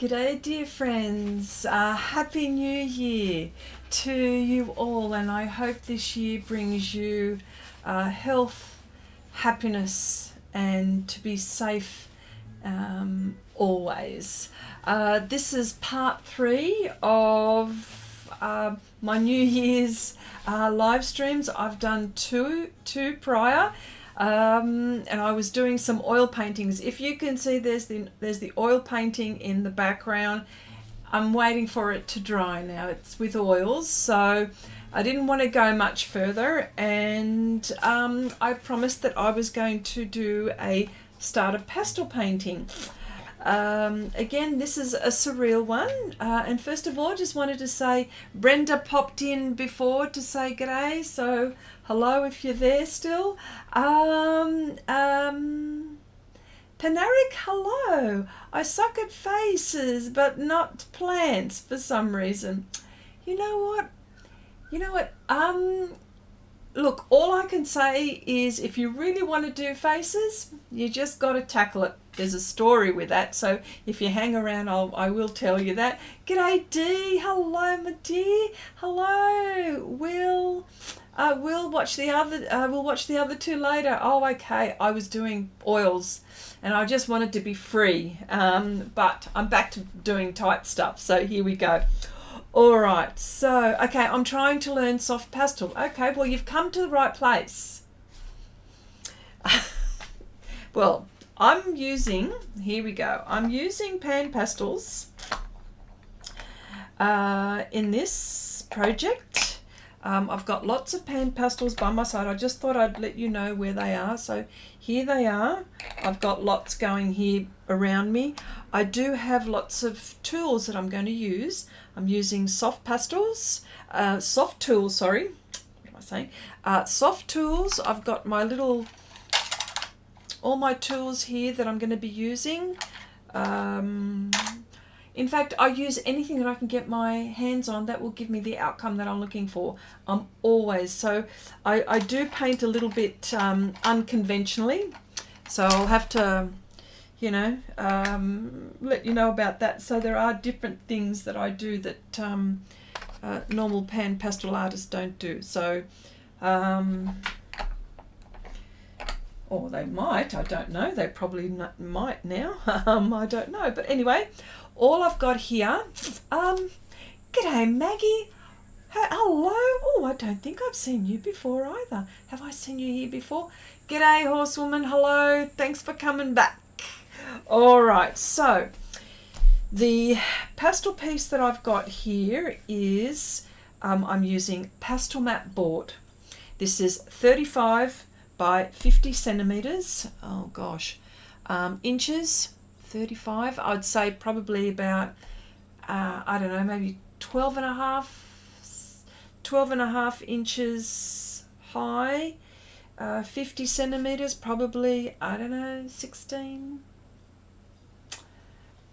G'day dear friends, Happy New Year to you all, and I hope this year brings you health, happiness and to be safe always. This is part 3 of my New Year's live streams. I've done two prior. And I was doing some oil paintings. If you can see, there's the oil painting in the background. I'm waiting for it to dry now. It's with oils, so I didn't want to go much further, and I promised that I was going to do a starter pastel painting. Again, this is a surreal one, and first of all, just wanted to say Brenda popped in before to say g'day, so hello if you're there still. Panaric, hello. I suck at faces but not plants for some reason. You know what? Look, all I can say is if you really want to do faces, you just got to tackle it. There's a story with that, so if you hang around, I will tell you that. G'day Dee, hello my dear, hello. We'll watch the other two later. Oh, okay. I was doing oils, and I just wanted to be free, but I'm back to doing tight stuff. So here we go. All right, so, okay, I'm trying to learn soft pastel. Okay, well, you've come to the right place. Well, I'm using pan pastels in this project. I've got lots of pan pastels by my side. I just thought I'd let you know where they are. So here they are. I've got lots going here around me. I do have lots of tools that I'm going to use. I'm using soft tools, sorry. What am I saying? Soft tools. I've got all my tools here that I'm going to be using. In fact, I use anything that I can get my hands on that will give me the outcome that I'm looking for. So I do paint a little bit unconventionally. So I'll have to, let you know about that. So there are different things that I do that normal pan pastel artists don't do. So, or they might, I don't know. They probably might now. I don't know. But anyway, all I've got here, g'day Maggie. Hello. Oh, I don't think I've seen you before either. Have I seen you here before? G'day horsewoman. Hello. Thanks for coming back. All right. So the pastel piece that I've got here is, I'm using Pastel Mat board. This is 35 by 50 centimeters. Oh gosh, inches. 35. I'd say probably about I don't know, maybe 12 and a half inches high. 50 centimeters, probably, I don't know, 16.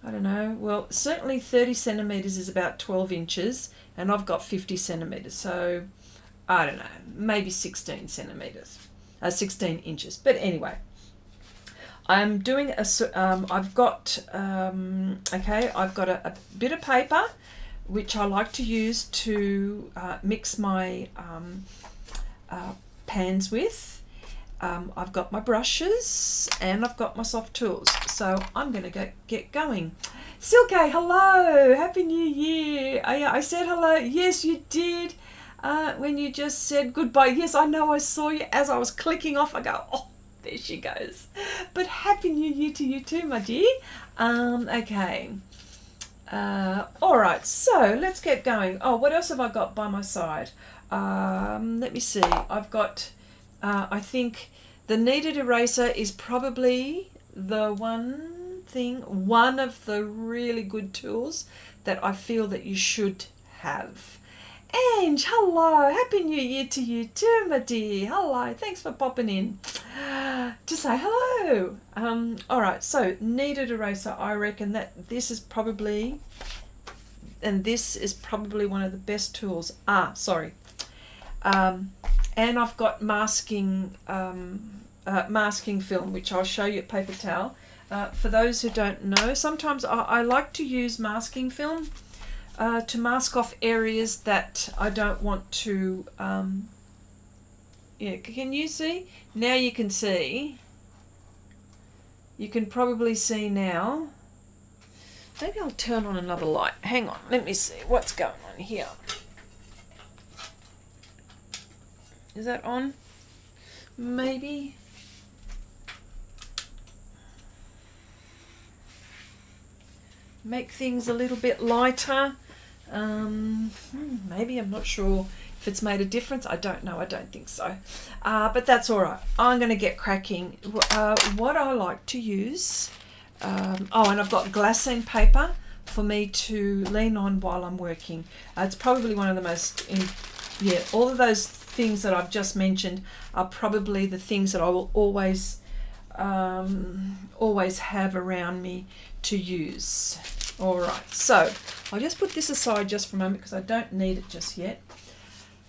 I don't know. Well, certainly 30 centimeters is about 12 inches, and I've got 50 centimeters, so I don't know, maybe 16 centimeters. 16 inches. But anyway, I'm doing I've got a bit of paper which I like to use to mix my pans with. I've got my brushes and I've got my soft tools. So I'm going to get going. Silke, hello! Happy New Year! I said hello. Yes, you did. When you just said goodbye. Yes, I know, I saw you as I was clicking off. I go, oh, there she goes. But Happy New Year to you too, my dear. Okay. All right, so let's get going. Oh, what else have I got by my side? Let me see. I've got, I think the kneaded eraser is probably the one of the really good tools that I feel that you should have. Ange, hello. Happy New Year to you too, my dear. Hello. Thanks for popping in to say hello. All right, so kneaded eraser, I reckon that this is probably one of the best tools. Sorry. And I've got masking film, which I'll show you, paper towel. For those who don't know, sometimes I like to use masking film to mask off areas that I don't want to, yeah, can you see? Now you can see. You can probably see now. Maybe I'll turn on another light. Hang on, let me see what's going on here. Is that on? Maybe. Make things a little bit lighter. Maybe, I'm not sure if it's made a difference. I don't know. I don't think so. But that's all right. I'm going to get cracking. What I like to use, and I've got glassine paper for me to lean on while I'm working. It's probably one of the most, all of those things that I've just mentioned are probably the things that I will always have around me to use. All right, so I'll just put this aside just for a moment because I don't need it just yet.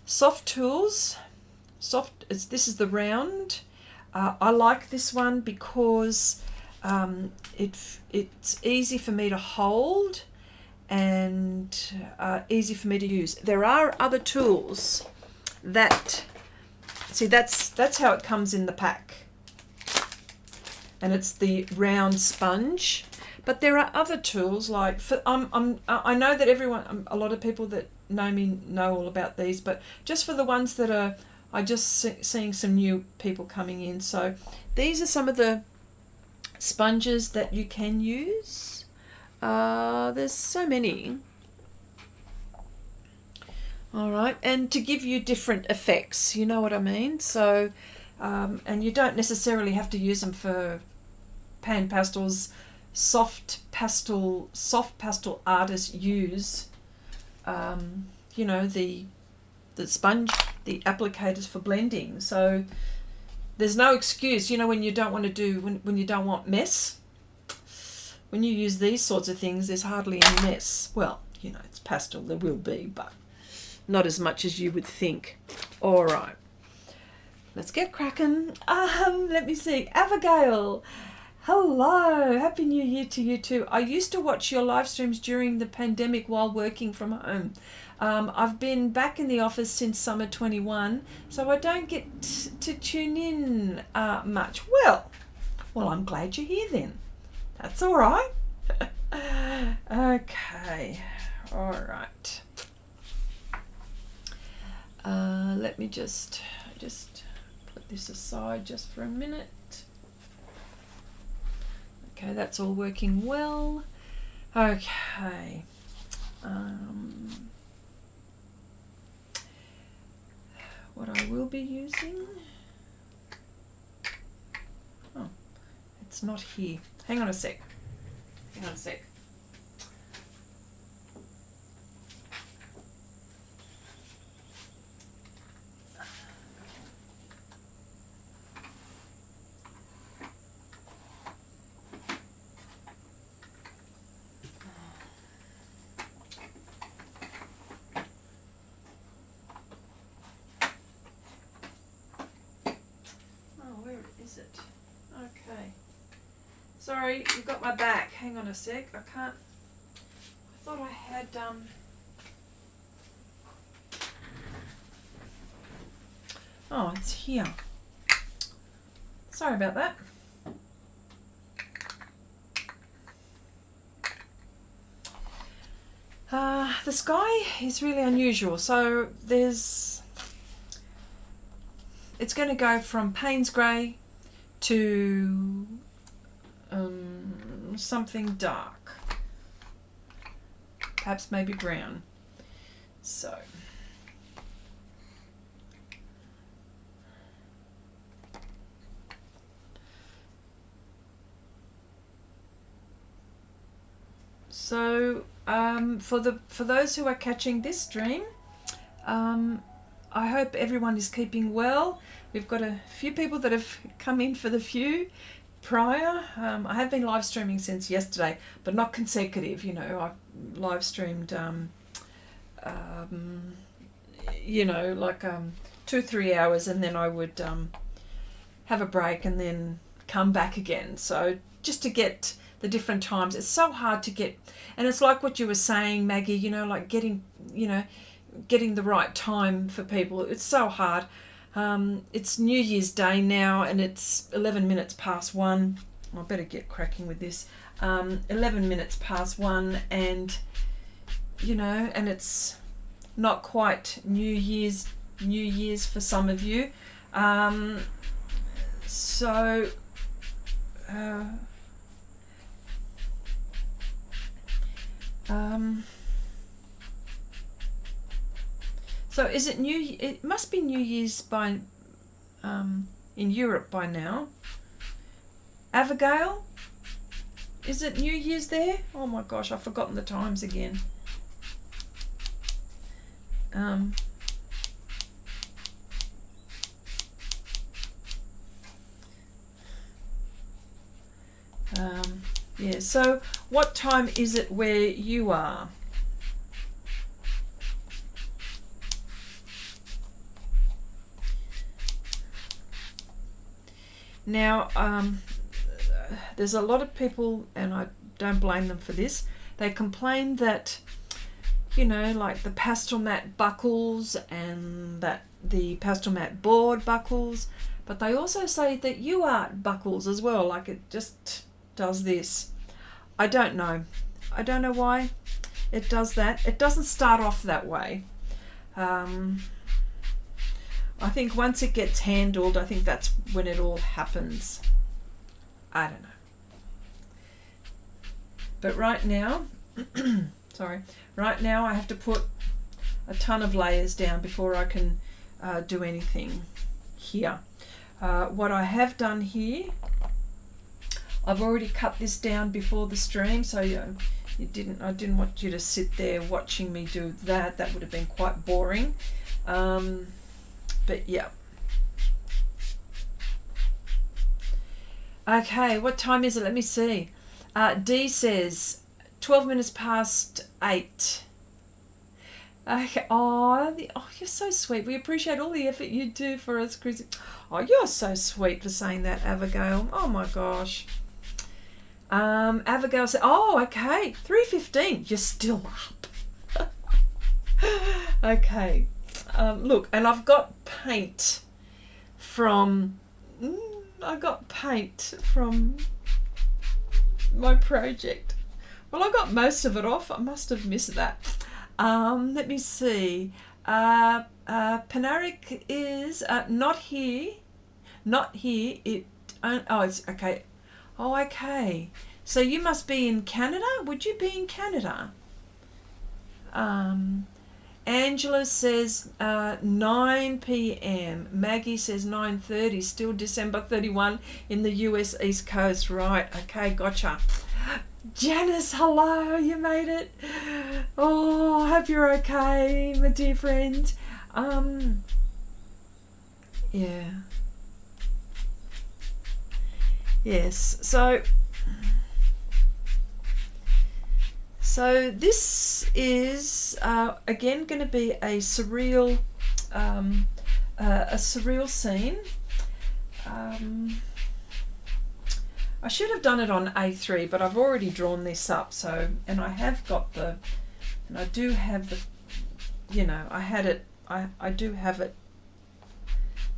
Soft tools, this is the round. I like this one because it's easy for me to hold and easy for me to use. There are other tools that, see, that's how it comes in the pack, and it's the round sponge. But there are other tools like I know that everyone, a lot of people that know me know all about these, but just for the ones that I just seeing some new people coming in. So these are some of the sponges that you can use. There's so many. All right, and to give you different effects, you know what I mean? So, and you don't necessarily have to use them for pan pastels. Soft pastel artists use, the sponge, the applicators for blending. So there's no excuse, when you don't want to do, when you don't want mess. When you use these sorts of things, there's hardly any mess. Well, it's pastel, there will be, but not as much as you would think. All right, let's get cracking. Let me see, Abigail. Hello, Happy New Year to you too. I used to watch your live streams during the pandemic while working from home. I've been back in the office since summer 21, so I don't get to tune in much. Well, I'm glad you're here then. That's all right. Okay, all right. Let me just put this aside just for a minute. Okay, that's all working well. Okay. What I will be using. Oh, it's not here. Hang on a sec. Okay. Sorry, you've got my back. Hang on a sec. I thought I had oh, it's here. Sorry about that. The sky is really unusual. So it's going to go from Payne's grey to something dark, perhaps maybe brown. So for those who are catching this stream, I hope everyone is keeping well. We've got a few people that have come in for the few prior. I have been live streaming since yesterday, but not consecutive. I've live streamed, 2-3 hours, and then I would have a break and then come back again. So just to get the different times. It's so hard to get, and it's like what you were saying, Maggie, you know, like getting the right time for people. It's so hard. It's New Year's Day now, and it's 11 minutes past 1. I better get cracking with this. 11 minutes past 1, and you know, and it's not quite New Year's for some of you. So is it it must be New Year's by in Europe by now. Abigail, is it New Year's there? Oh my gosh, I've forgotten the times again. Yeah, so what time is it where you are? Now, there's a lot of people, and I don't blame them for this, they complain that, you know, like the pastel mat buckles and that the pastel mat board buckles, but they also say that UArt buckles as well, like it just does this. I don't know. I don't know why it does that. It doesn't start off that way. I think once it gets handled, I think that's when it all happens. I don't know. But right now, right now I have to put a ton of layers down before I can do anything here. What I have done here, I've already cut this down before the stream, so I didn't want you to sit there watching me do that. That would have been quite boring. But yeah. Okay, what time is it? Let me see. D says 12 minutes past 8. Okay. Oh, you're so sweet. We appreciate all the effort you do for us, Chris. Oh, you're so sweet for saying that, Abigail. Oh my gosh. Abigail said, oh, okay, 3:15. You're still up. Okay. Look, and I've got paint from my project. Well, I got most of it off. I must have missed that. Let me see. Panaric is not here. Not here. It's okay. Oh, okay. So you must be in Canada? Would you be in Canada? Angela says 9 p.m. Maggie says 9:30. Still December 31 in the US East Coast. Right. Okay, gotcha. Janice, hello. You made it. Oh, I hope you're okay, my dear friend. Yeah. Yes. So this is again going to be a surreal scene. I should have done it on A3, but I've already drawn this up. So, and I have got the, and I do have the, you know, I do have it,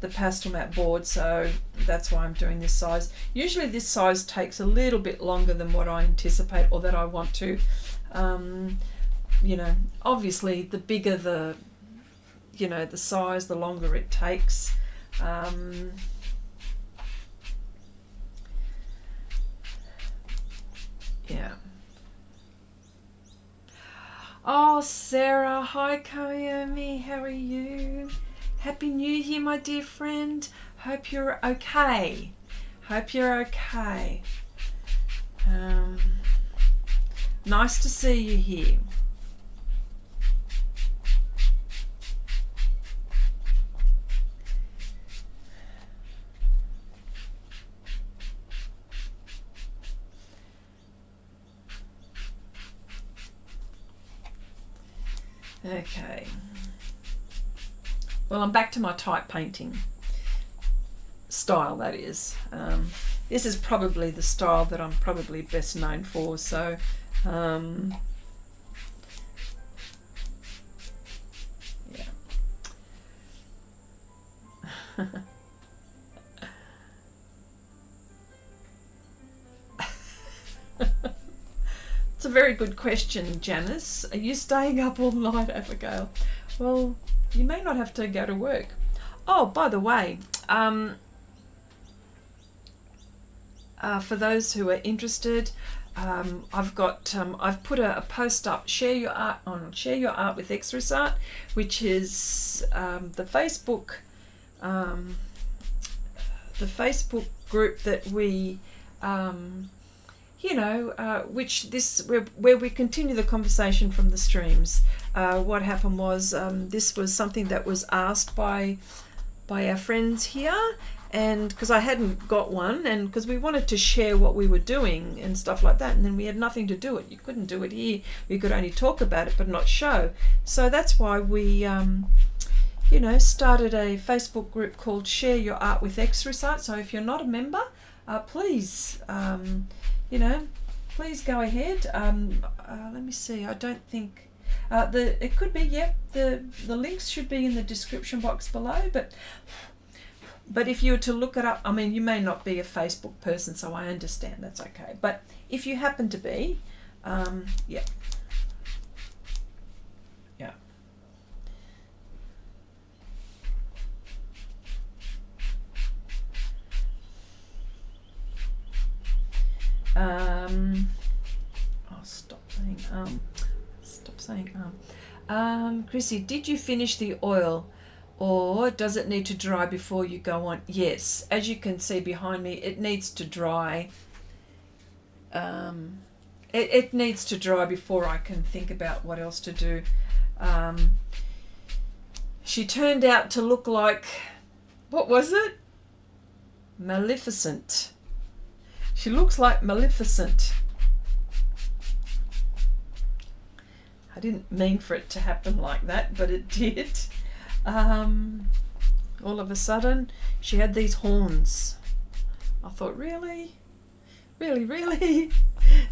the pastel mat board, so that's why I'm doing this size. Usually this size takes a little bit longer than what I anticipate or that I want to. You know, obviously the bigger the, you know, the size, the longer it takes. Yeah. Oh, Sarah, hi Koyomi, how are you? Happy New Year, my dear friend. Hope you're okay. Hope you're okay. Nice to see you here. Okay. Well, I'm back to my type painting style, that is. this is probably the style that I'm probably best known for. So yeah. It's a very good question, Janice. Are you staying up all night, Abigail? Well, you may not have to go to work. Oh, by the way, for those who are interested, I've put a post up. Share your art on Share Your Art with Xrissart, which is the Facebook group that we where we continue the conversation from the streams. What happened was this was something that was asked by our friends here, and because I hadn't got one, and because we wanted to share what we were doing and stuff like that, and then we had nothing to do it. You couldn't do it here. We could only talk about it but not show. So that's why we started a Facebook group called Share Your Art with Xrissart. So if you're not a member, please please go ahead. Let me see. I don't think it could be. Yeah, the links should be in the description box below. But if you were to look it up, I mean, you may not be a Facebook person, so I understand. That's okay. But if you happen to be, yeah. I'll stop saying Chrissy, did you finish the oil, or does it need to dry before you go on? Yes, as you can see behind me, it needs to dry. It needs to dry before I can think about what else to do. She turned out to look like, what was it? Maleficent. She looks like Maleficent. I didn't mean for it to happen like that, but it did. All of a sudden, she had these horns. I thought, really? Really, really?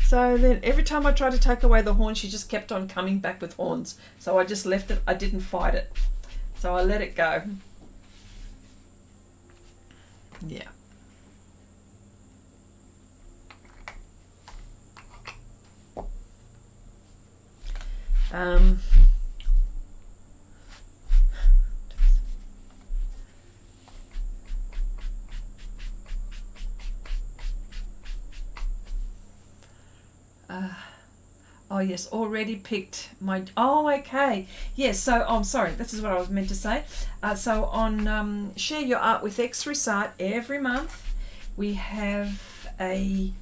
So then every time I tried to take away the horn, she just kept on coming back with horns. So I just left it. I didn't fight it. So I let it go. Yeah. Oh yes, already picked my, okay. Yes, so I'm sorry, this is what I was meant to say. So on Share Your Art with Xrissart, every month we have an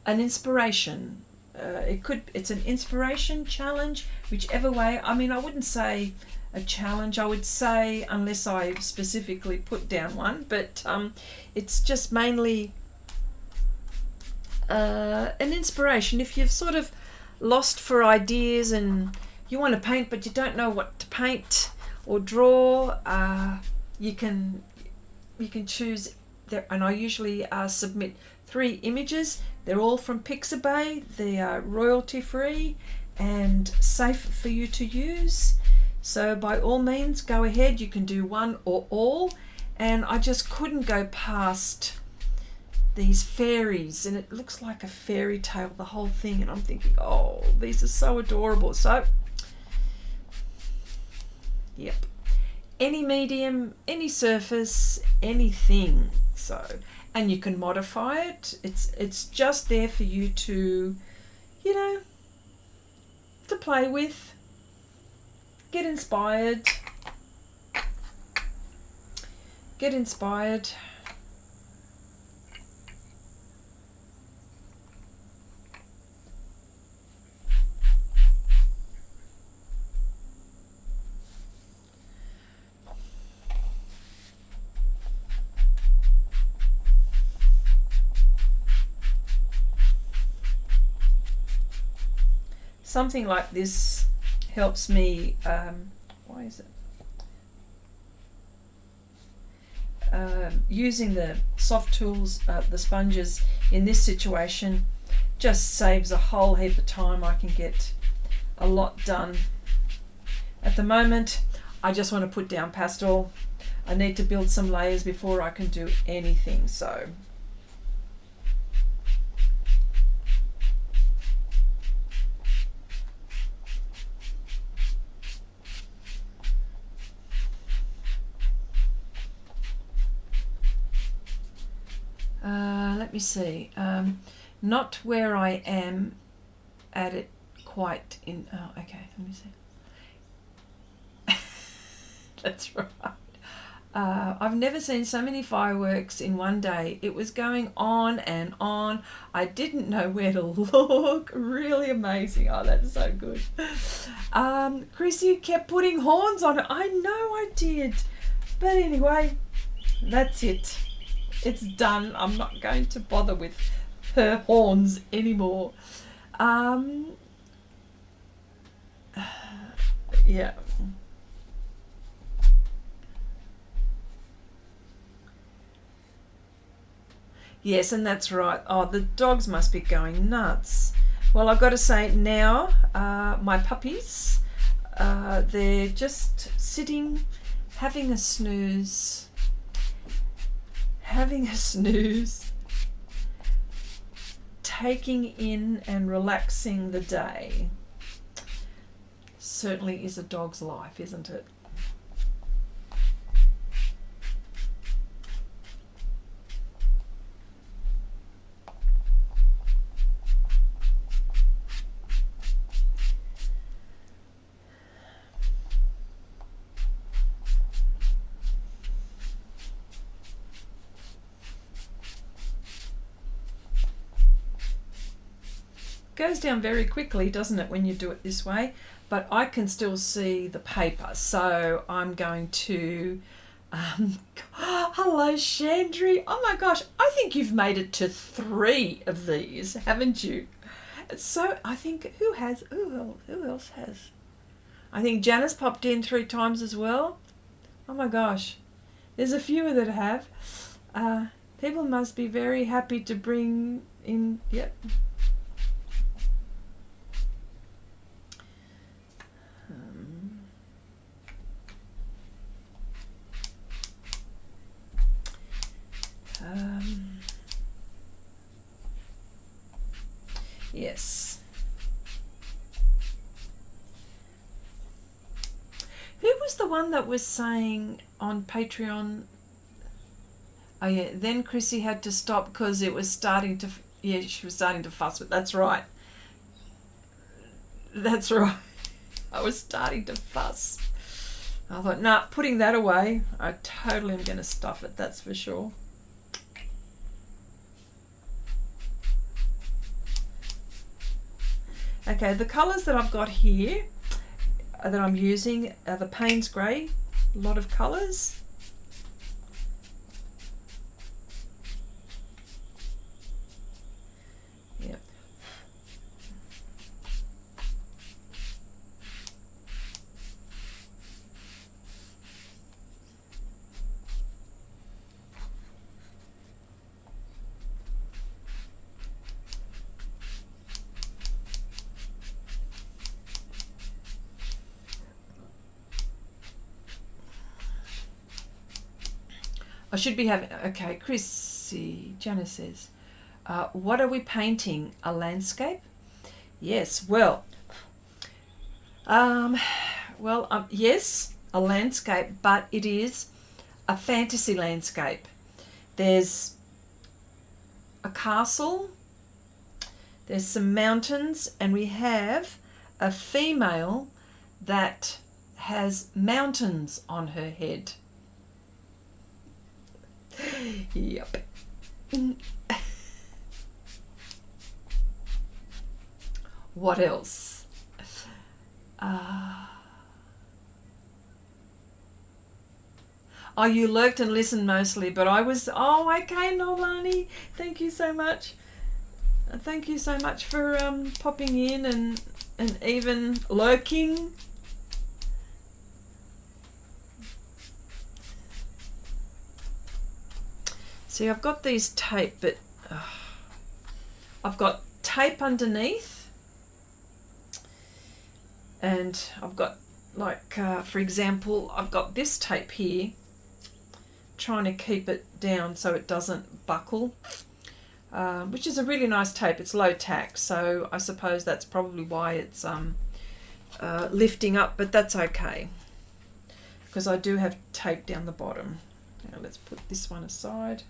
inspiration. It's an inspiration challenge, whichever way. I mean, I wouldn't say a challenge, I would say, unless I specifically put down one, but it's just mainly an inspiration. If you've sort of lost for ideas and you want to paint but you don't know what to paint or draw, you can choose there, and I usually submit 3 images. They're all from Pixabay. They are royalty free and safe for you to use, so by all means go ahead. You can do one or all, and I just couldn't go past these fairies, and it looks like a fairy tale, the whole thing, and I'm thinking, oh, these are so adorable. So yep, any medium, any surface, anything. So, and you can modify it. It's just there for you to, to play with, get inspired. Something like this helps me, why is it? using the soft tools, the sponges in this situation just saves a whole heap of time. I can get a lot done. At the moment, I just want to put down pastel. I need to build some layers before I can do anything. So let me see. Not where I am at it quite in. Oh, okay. Let me see. That's right. I've never seen so many fireworks in one day. It was going on and on. I didn't know where to look. Really amazing. Oh, that's so good. Chrissy kept putting horns on it. I know I did. But anyway, that's it. It's done. I'm not going to bother with her horns anymore. Yeah. Yes, and that's right. Oh, the dogs must be going nuts. Well, I've got to say now, my puppies, they're just sitting, having a snooze, taking in and relaxing the day. Certainly is a dog's life, isn't it? Goes down very quickly, doesn't it, when you do it this way? But I can still see the paper, so I'm going to hello Chandri. Oh my gosh, I think you've made it to 3 of these, haven't you? So I think who else has? I think Janice popped in 3 times as well. Oh my gosh, there's a few that have. People must be very happy to bring in. Yep. Yes. Who was the one that was saying on Patreon? Oh yeah, then Chrissy had to stop because it was starting to, yeah, she was starting to fuss with, that's right. That's right. I was starting to fuss. I thought, nah, putting that away. I totally am going to stuff it, that's for sure. Okay, the colours that I've got here that I'm using are the Payne's Grey, a lot of colours. Yep. I should be having, okay, Chrissy, Janice says, what are we painting? A landscape? Yes, well, yes, a landscape, but it is a fantasy landscape. There's a castle, there's some mountains, and we have a female that has mountains on her head. Yep. What else? Oh, you lurked and listened mostly, but I was, oh, okay, Nolani. Thank you so much. Thank you so much for popping in and even lurking. See, I've got these tape, but I've got tape underneath, and I've got, like, for example, I've got this tape here, trying to keep it down so it doesn't buckle, which is a really nice tape. It's low tack, so I suppose that's probably why it's lifting up, but that's okay, because I do have tape down the bottom. Now let's put this one aside.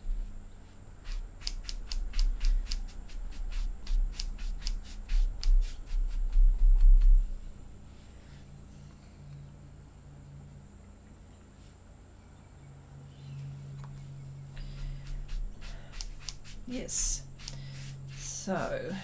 Yes, so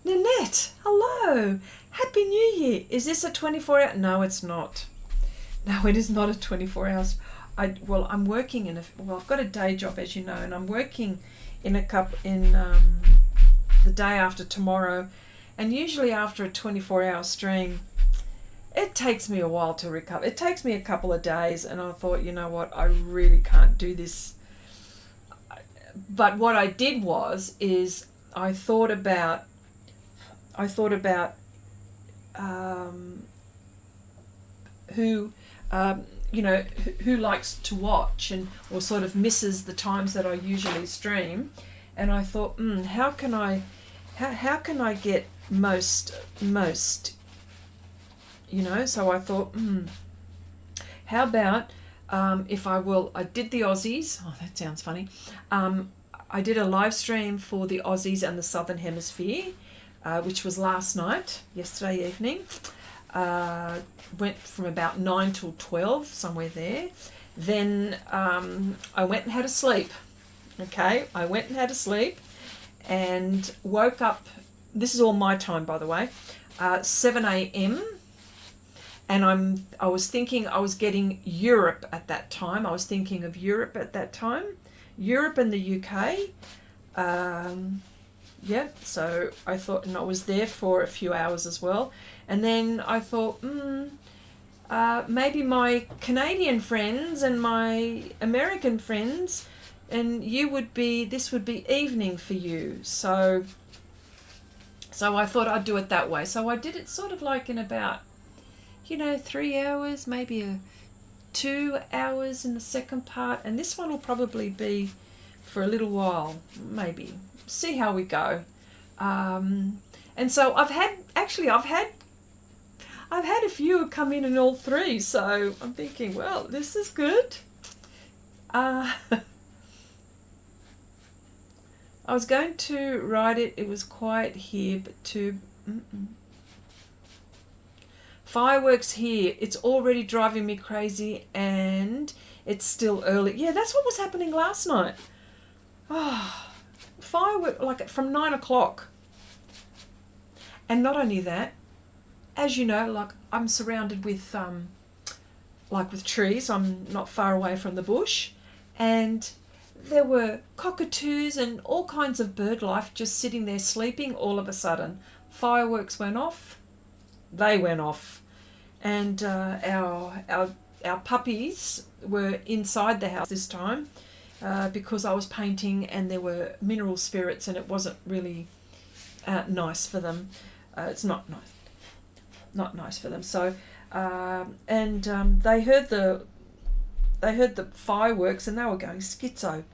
Nanette, hello, Happy New Year. Is this a 24-hour? No, it's not. No, it is not a 24 hours. I'm working in I've got a day job, as you know, and I'm working in the day after tomorrow, and usually after a 24-hour stream, it takes me a while to recover. It takes me a couple of days, and I thought, you know what, I really can't do this. But what I did is I thought about who who likes to watch or sort of misses the times that I usually stream, and I thought, how can I get most, so I thought, how about I did the Aussies. Oh, that sounds funny. I did a live stream for the Aussies and the Southern Hemisphere, which was yesterday evening. Went from about 9 till 12, somewhere there. Then I went and had a sleep. Okay, I went and had a sleep and woke up. This is all my time, by the way. 7 a.m. And I was thinking I was getting Europe at that time. I was thinking of Europe at that time. Europe and the UK. So I thought, and I was there for a few hours as well. And then I thought, maybe my Canadian friends and my American friends, and this would be evening for you. So I thought I'd do it that way. So I did it sort of like in about, 3 hours, maybe 2 hours in the second part. And this one will probably be for a little while, maybe. See how we go. And so I've had a few come in all three, so I'm thinking, well, this is good. I was going to write it. It was quiet here, but fireworks here. It's already driving me crazy, and it's still early. Yeah, that's what was happening last night. Firework like from 9 o'clock. And not only that, as you know, like I'm surrounded with with trees. I'm not far away from the bush, and there were cockatoos and all kinds of bird life just sitting there sleeping. All of a sudden, fireworks went off. They went off, and our puppies were inside the house this time because I was painting, and there were mineral spirits, and it wasn't really nice for them. It's not nice for them. So they heard the fireworks, and they were going schizo.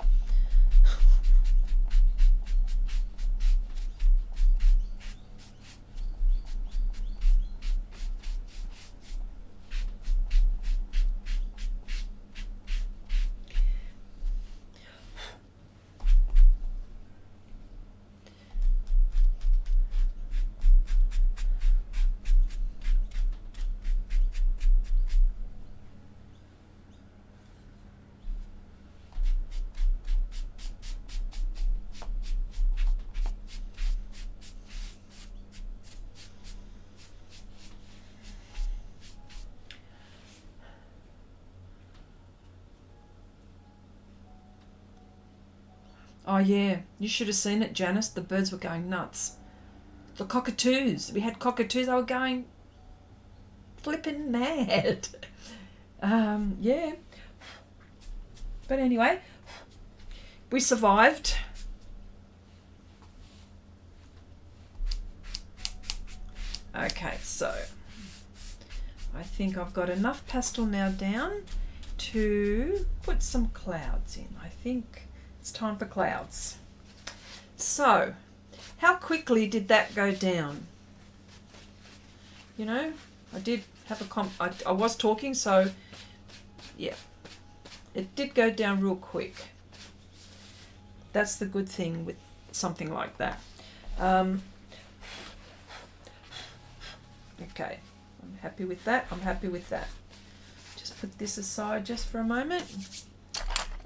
Oh yeah, you should have seen it, Janice. The birds were going nuts. The cockatoos. We had cockatoos. They were going flipping mad. Yeah. But anyway, we survived. Okay, so I think I've got enough pastel now down to put some clouds in. I think it's time for clouds. So, how quickly did that go down? You know, I did have I was talking, so yeah, it did go down real quick. That's the good thing with something like that. Okay, I'm happy with that. I'm happy with that. Just put this aside just for a moment.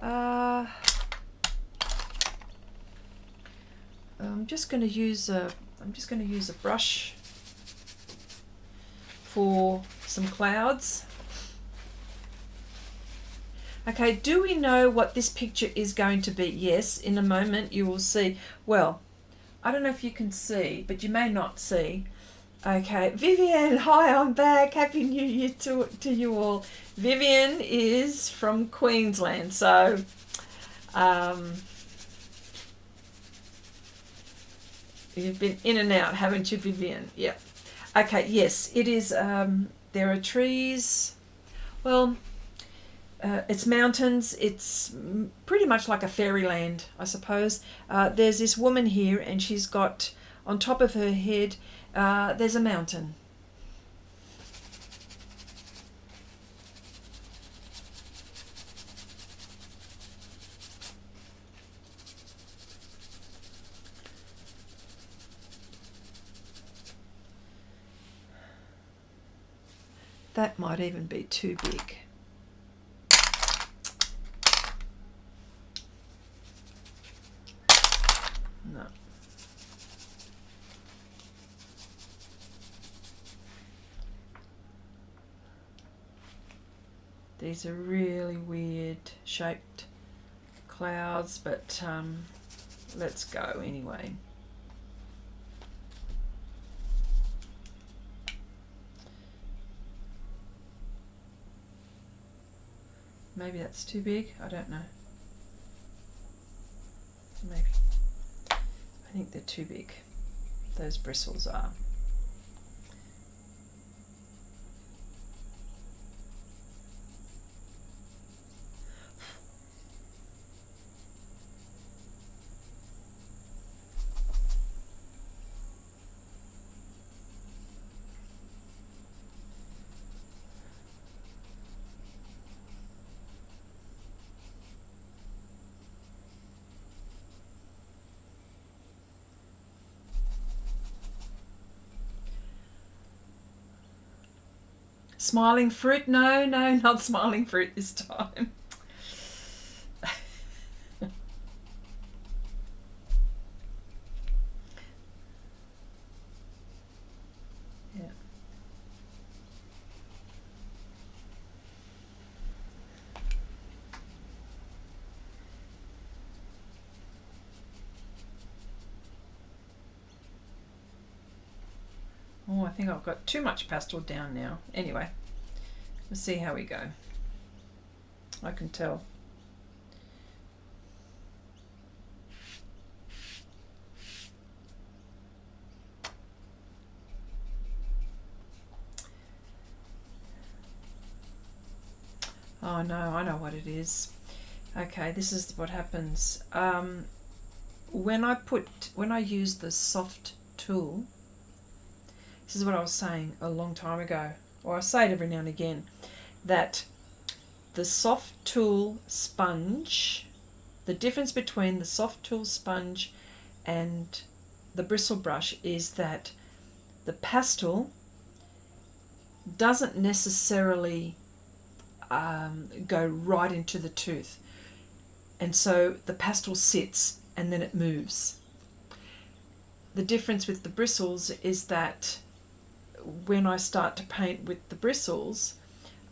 I'm just going to use a brush for some clouds. Okay, do we know what this picture is going to be? Yes, in a moment you will see. Well, I don't know if you can see, but you may not see. Okay, Vivian, hi, I'm back. Happy New Year to you all. Vivian is from Queensland, so you've been in and out, haven't you, Vivian? Yep. Okay, yes, it is. There are trees. Well, it's mountains. It's pretty much like a fairyland, I suppose. There's this woman here, and she's got on top of her head, there's a mountain. That might even be too big. No. These are really weird shaped clouds, but let's go anyway. Maybe that's too big, I don't know. Maybe. I think they're too big. Those bristles are. Smiling fruit? No, not smiling fruit this time. Yeah. Oh, I think I've got too much pastel down now. Anyway, let's see how we go. I can tell. Oh no, I know what it is. Okay, this is what happens. When I use the soft tool, this is what I was saying a long time ago, or I say it every now and again, that the soft tool sponge, the difference between the soft tool sponge and the bristle brush is that the pastel doesn't necessarily go right into the tooth, and so the pastel sits and then it moves. The difference with the bristles is that when I start to paint with the bristles,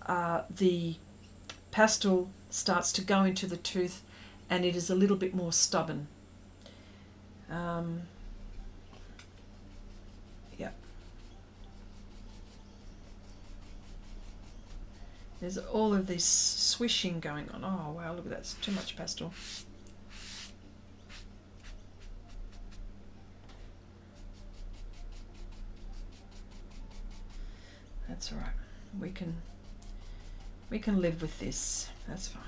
the pastel starts to go into the tooth and it is a little bit more stubborn. Yeah. There's all of this swishing going on. Oh wow, look at that, it's too much pastel. That's all right. We can live with this. That's fine.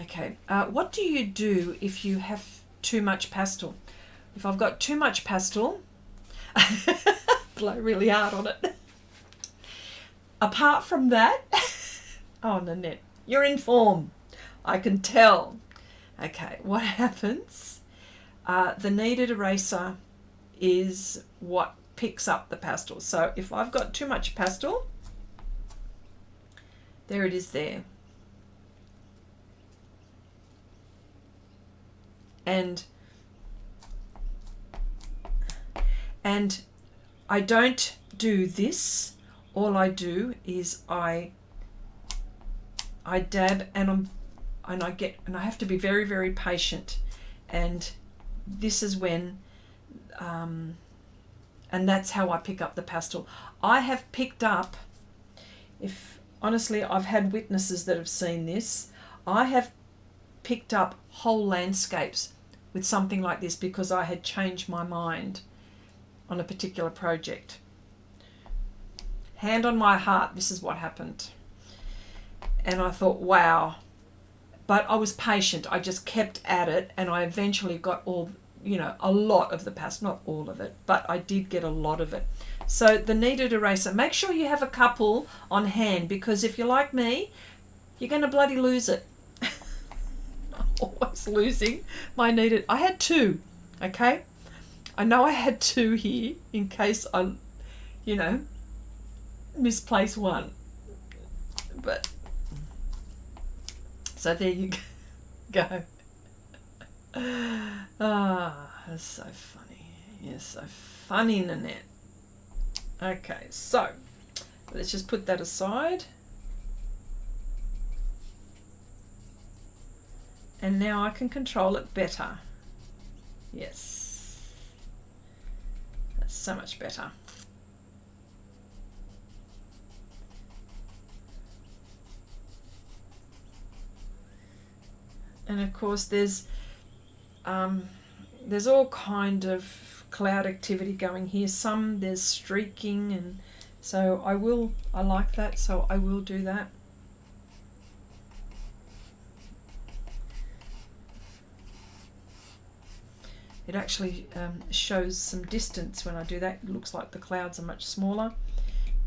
Okay, what do you do if you have too much pastel? If I've got too much pastel, blow really hard on it. Apart from that, oh Nanette, you're in form. I can tell. Okay, what happens? The kneaded eraser is what picks up the pastel. So if I've got too much pastel, there it is there. And I don't do this. All I do is I dab and I have to be very, very patient. And this is when and that's how I pick up the pastel. I have picked up, honestly, I've had witnesses that have seen this. I have picked up whole landscapes with something like this because I had changed my mind on a particular project. Hand on my heart, this is what happened. And I thought, wow. But I was patient. I just kept at it, and I eventually got a lot of the pastel, not all of it, but I did get a lot of it. So the kneaded eraser, make sure you have a couple on hand, because if you're like me, you're going to bloody lose it. Always losing my kneaded. I had two, okay? I know I had two here in case I, misplace one. But, so there you go. That's so funny. You're so funny, Nanette. Okay, so let's just put that aside. And now I can control it better. Yes. That's so much better. And of course there's all kind of cloud activity going here. There's streaking, and so I like that, so I will do that. It actually shows some distance when I do that. It looks like the clouds are much smaller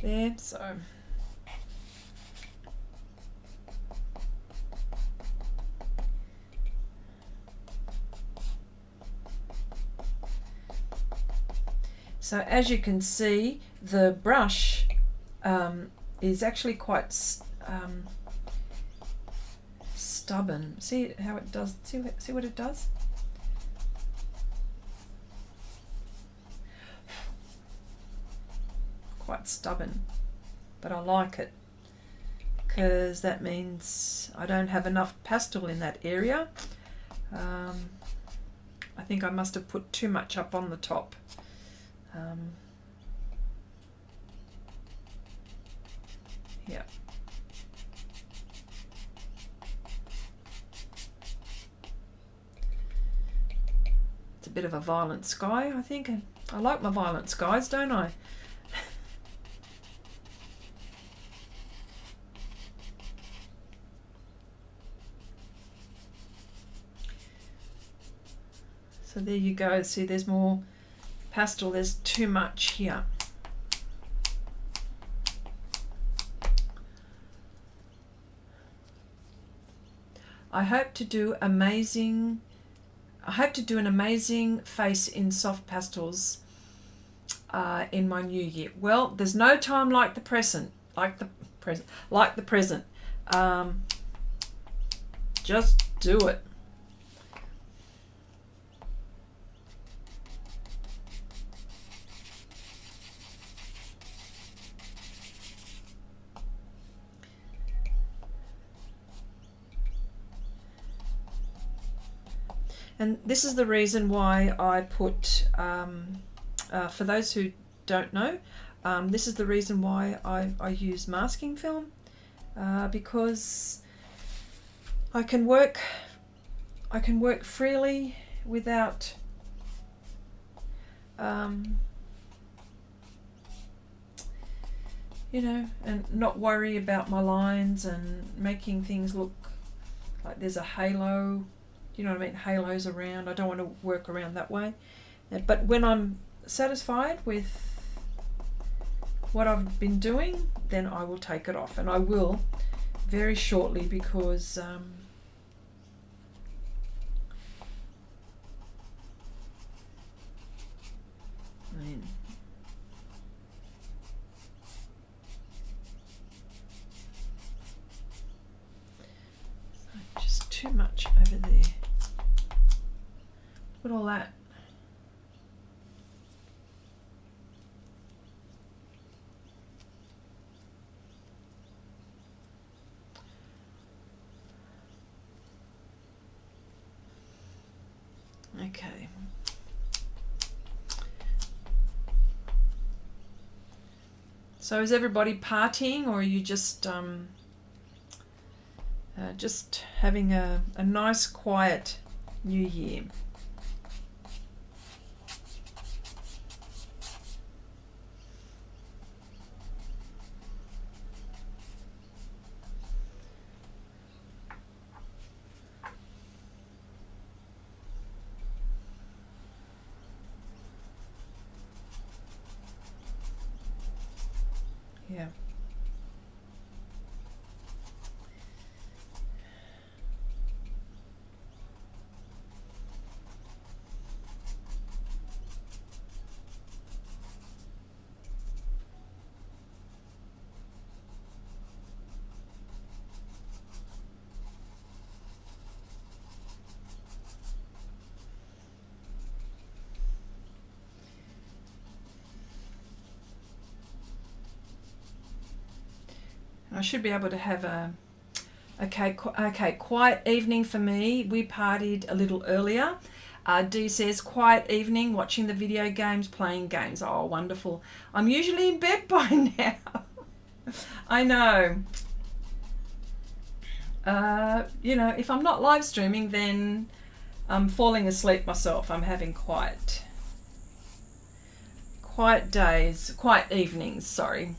there. So as you can see, the brush is actually quite stubborn. See how it does? See what it does? Quite stubborn, but I like it because that means I don't have enough pastel in that area. I think I must have put too much up on the top. Yeah. It's a bit of a violent sky, I think. I like my violent skies, don't I? So there you go. See, there's more pastel. There's too much here. I hope to do an amazing face in soft pastels in my new year. Well, there's no time like the present. Just do it. And this is the reason why I put, for those who don't know, this is the reason why I use masking film, because I can work freely without you know, and not worry about my lines and making things look like there's a halo, you know what I mean, halos around. I don't want to work around that way. But when I'm satisfied with what I've been doing, then I will take it off, and I will very shortly, because I mean, just too much over there. Look at all that. Okay. So is everybody partying, or are you just having a nice quiet New Year? Yeah. I should be able to have a quiet evening for me. We partied a little earlier. Dee says, quiet evening, watching the video games, playing games. Oh, wonderful. I'm usually in bed by now. I know. You know, if I'm not live streaming, then I'm falling asleep myself. I'm having quiet days, quiet evenings, sorry.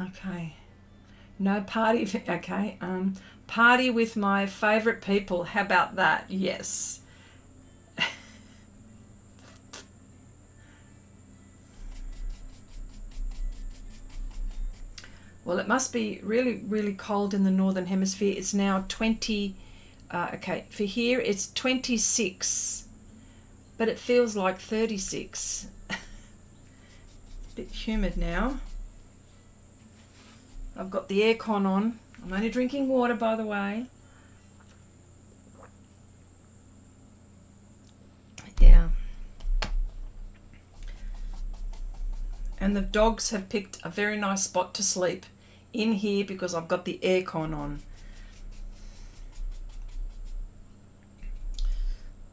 Okay. No party. Okay. Party with my favorite people. How about that? Yes. Well, it must be really, really cold in the northern hemisphere. It's now 20. Okay, for here it's 26, but it feels like 36. A bit humid now. I've got the aircon on. I'm only drinking water, by the way. Yeah. And the dogs have picked a very nice spot to sleep in here because I've got the aircon on.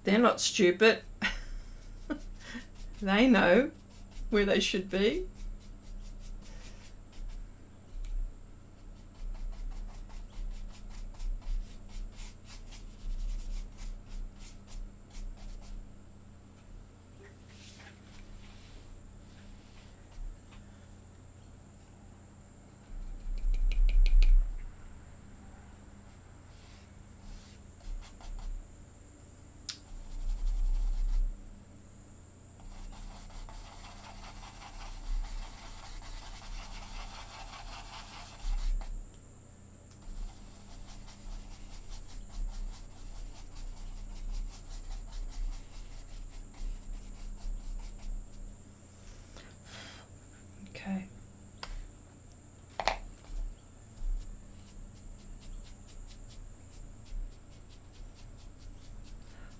They're not stupid. They know where they should be.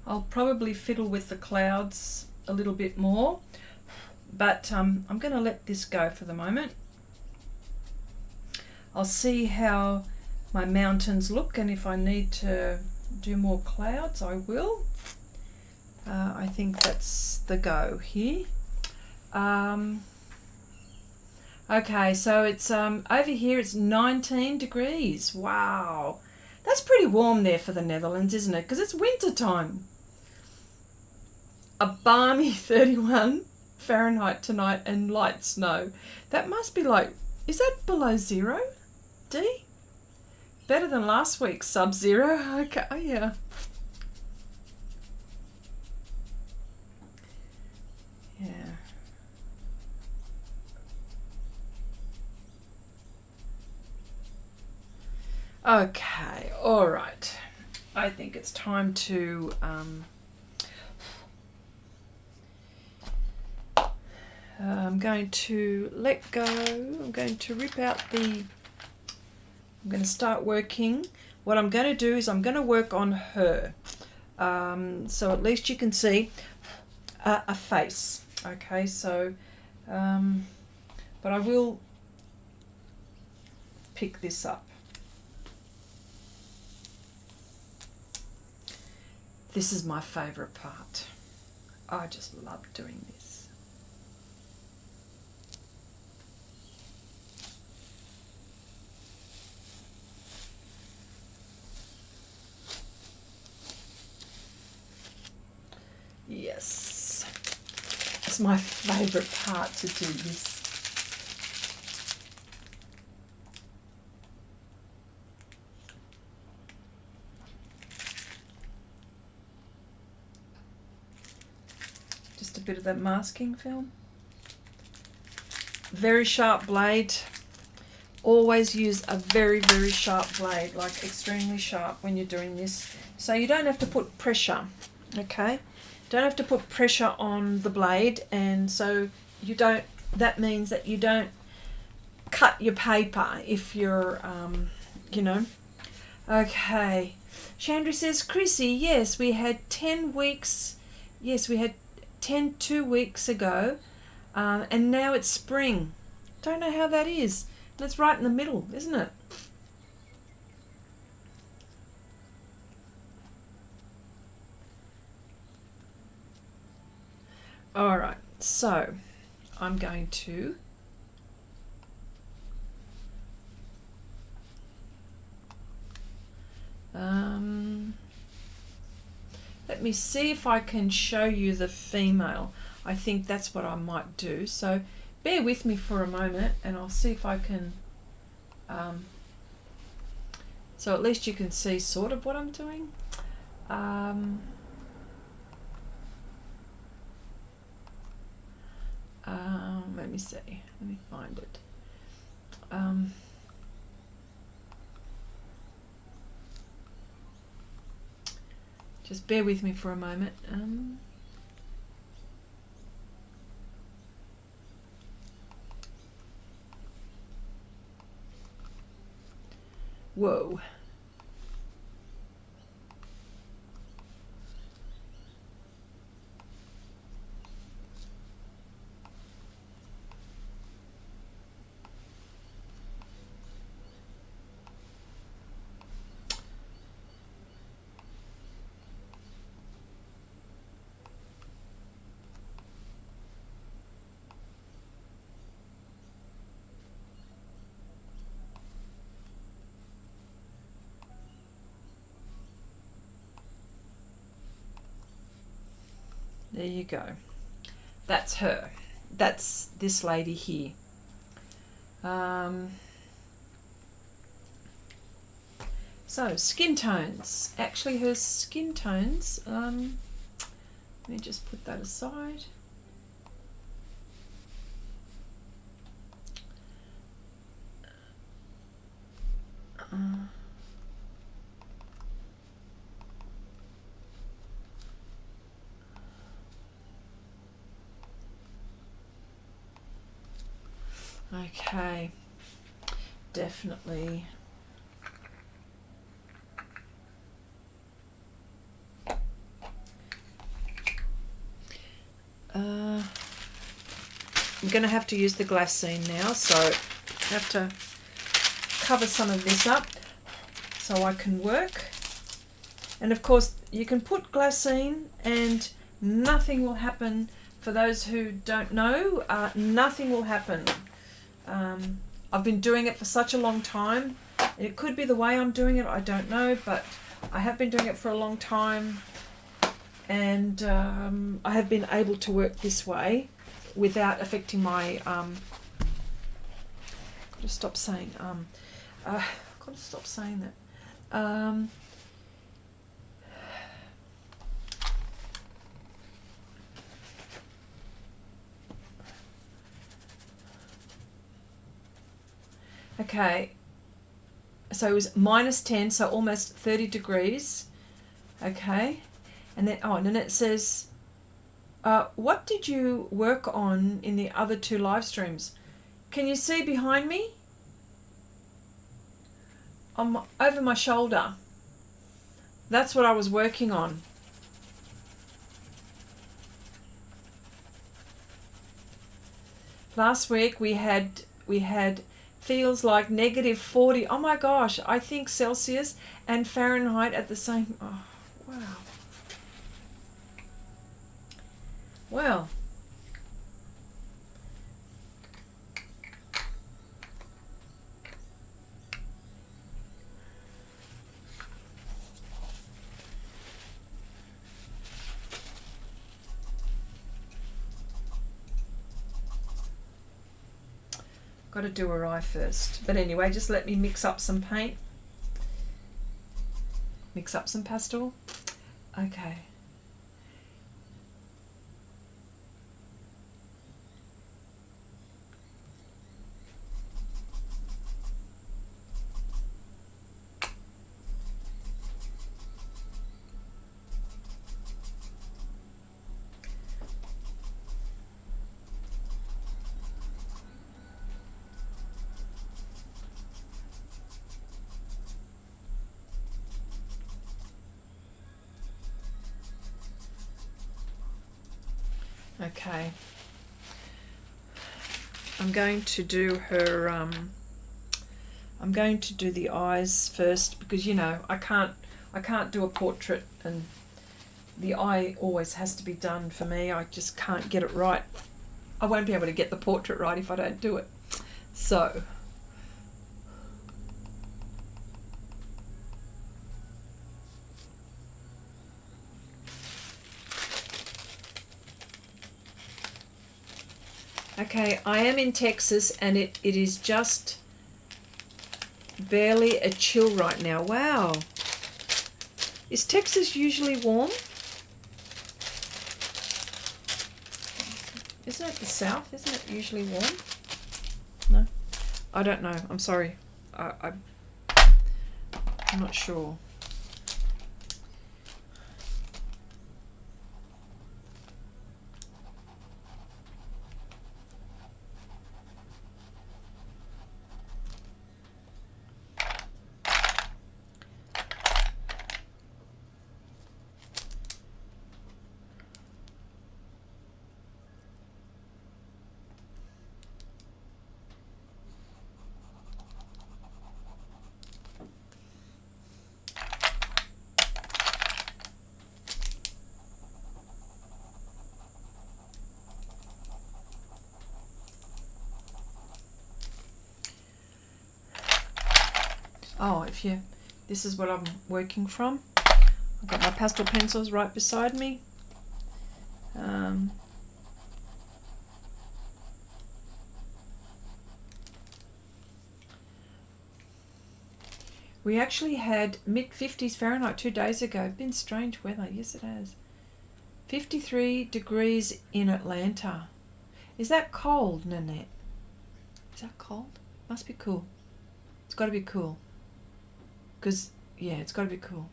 I'll probably fiddle with the clouds a little bit more, but I'm going to let this go for the moment. I'll see how my mountains look, and if I need to do more clouds, I will. I think that's the go here. Okay, so it's over here it's 19 degrees. Wow, that's pretty warm there for the Netherlands, isn't it? Because it's winter time. A balmy 31 Fahrenheit tonight and light snow. That must be like, is that below zero, D? Better than last week's sub-zero. Okay, oh yeah. Yeah. Okay, all right. I think it's time to I'm going to let go. I'm going to rip out the, I'm going to start working. What I'm going to do is I'm going to work on her. So at least you can see a face. Okay, so, but I will pick this up. This is my favourite part. I just love doing this. Yes, it's my favourite part to do this. Just a bit of that masking film. Very sharp blade. Always use a very, very sharp blade, like extremely sharp when you're doing this. So you don't have to put pressure, okay? Don't have to put pressure on the blade, and so you don't, that means that you don't cut your paper if you're, you know. Okay. Chandra says, Chrissy, yes, we had 10 weeks, yes, we had 10 2 weeks ago, and now it's spring. Don't know how that is. That's right in the middle, isn't it? All right, so I'm going to let me see if I can show you the female. I think that's what I might do. So bear with me for a moment and I'll see if I can, so at least you can see sort of what I'm doing. Let me see, let me find it. Just bear with me for a moment. Whoa. There you go. That's her. That's this lady here. So skin tones. Actually, her skin tones. Let me just put that aside. Okay, definitely. I'm going to have to use the glassine now, so I have to cover some of this up so I can work. And of course you can put glassine and nothing will happen. For those who don't know, nothing will happen. I've been doing it for such a long time. It could be the way I'm doing it, I don't know, but I have been doing it for a long time, and I have been able to work this way without affecting my gotta stop saying that. Okay, so it was -10, so almost 30 degrees. Okay, and then it says, what did you work on in the other 2 live streams? Can you see behind me? Over my shoulder. That's what I was working on. Last week we had feels like -40. Oh my gosh, I think Celsius and Fahrenheit at the same. Oh, wow. Well. Got to do her eye first. But anyway, just let me mix up some paint. Mix up some pastel. Okay. Okay, I'm going to do her, I'm going to do the eyes first, because you know I can't do a portrait, and the eye always has to be done for me. I just can't get it right. I won't be able to get the portrait right if I don't do it. So okay, I am in Texas, and it is just barely a chill right now. Wow. Is Texas usually warm? Isn't it the South? Isn't it usually warm? No? I don't know. I'm sorry. I'm not sure. Oh, this is what I'm working from. I've got my pastel pencils right beside me. We actually had mid-50s Fahrenheit 2 days ago. Been strange weather. Yes, it has. 53 degrees in Atlanta. Is that cold, Nanette? Is that cold? Must be cool. It's got to be cool. Because, yeah, it's got to be cool.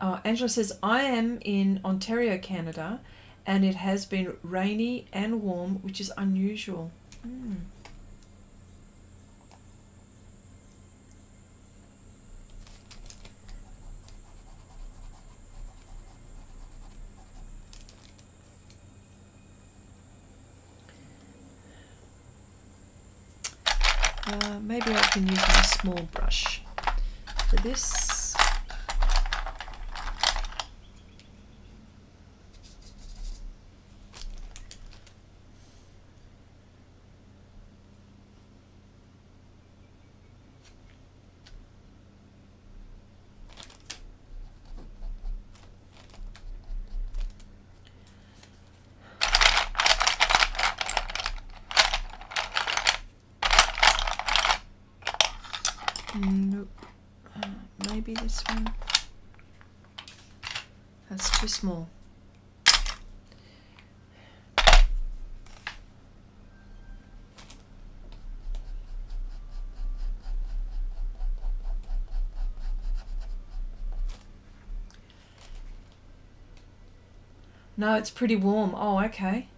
Angela says, I am in Ontario, Canada, and it has been rainy and warm, which is unusual. maybe I can use my small brush for this. Nope. Maybe this one. That's too small. No, it's pretty warm. Oh, okay.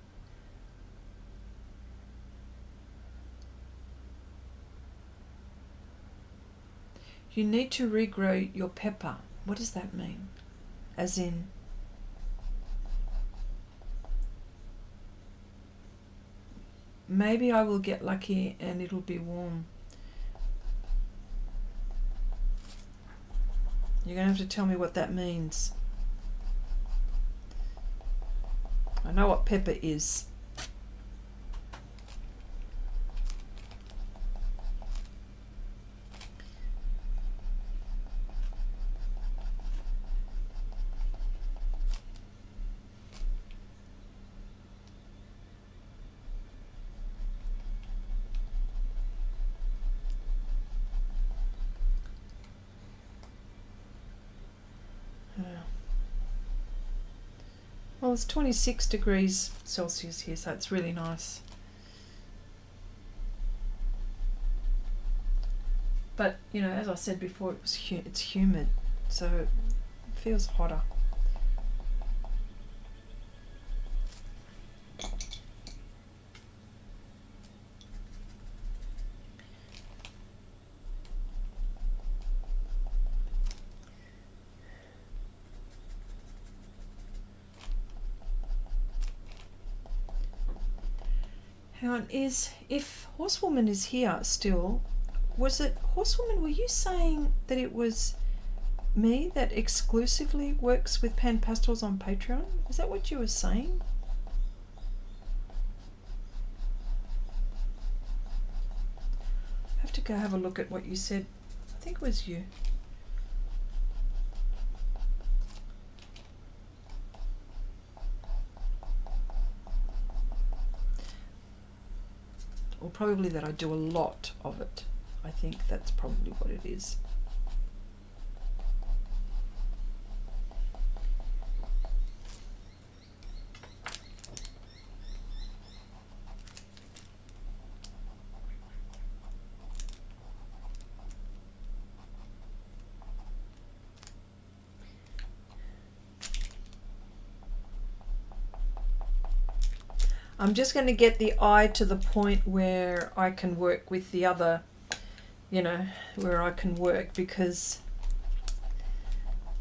You need to regrow your pepper. What does that mean? As in, maybe I will get lucky and it'll be warm. You're going to have to tell me what that means. I know what pepper is. Well, it's 26 degrees Celsius here, so it's really nice. But, you know, as I said before, it's humid, so it feels hotter. Hang on, if Horsewoman is here still, was it Horsewoman? Were you saying that it was me that exclusively works with Pan Pastels on Patreon? Is that what you were saying? I have to go have a look at what you said. I think it was you. Or probably that I do a lot of it. I think that's probably what it is. I'm just going to get the eye to the point where I can work with the other, you know, where I can work, because,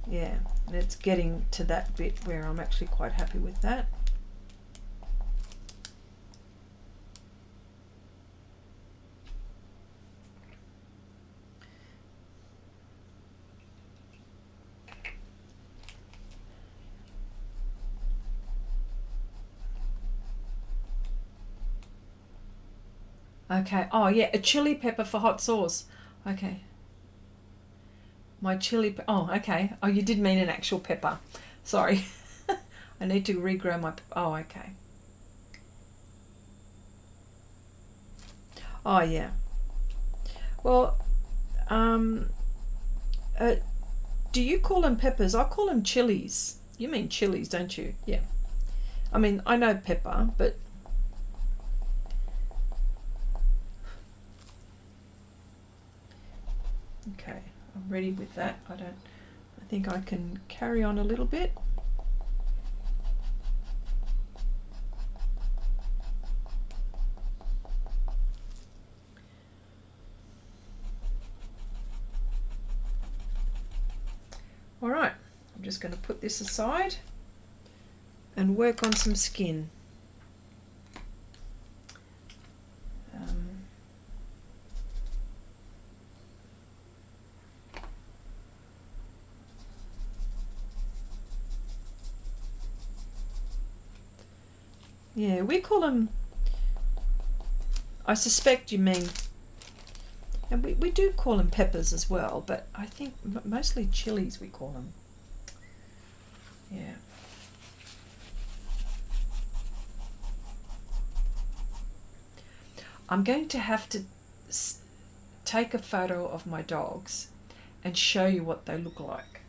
yeah, it's getting to that bit where I'm actually quite happy with that. Okay. Oh, yeah, a chili pepper for hot sauce. Okay. My chili... Oh, okay. Oh, you did mean an actual pepper. Sorry. I need to regrow my... Oh, okay. Oh, yeah. Well, do you call them peppers? I call them chilies. You mean chilies, don't you? Yeah. I mean, I know pepper, but... Okay, I'm ready with that. I think I can carry on a little bit. All right, I'm just going to put this aside and work on some skin. Yeah, we call them, I suspect you mean, and we do call them peppers as well, but I think mostly chilies we call them. Yeah. I'm going to have to take a photo of my dogs and show you what they look like.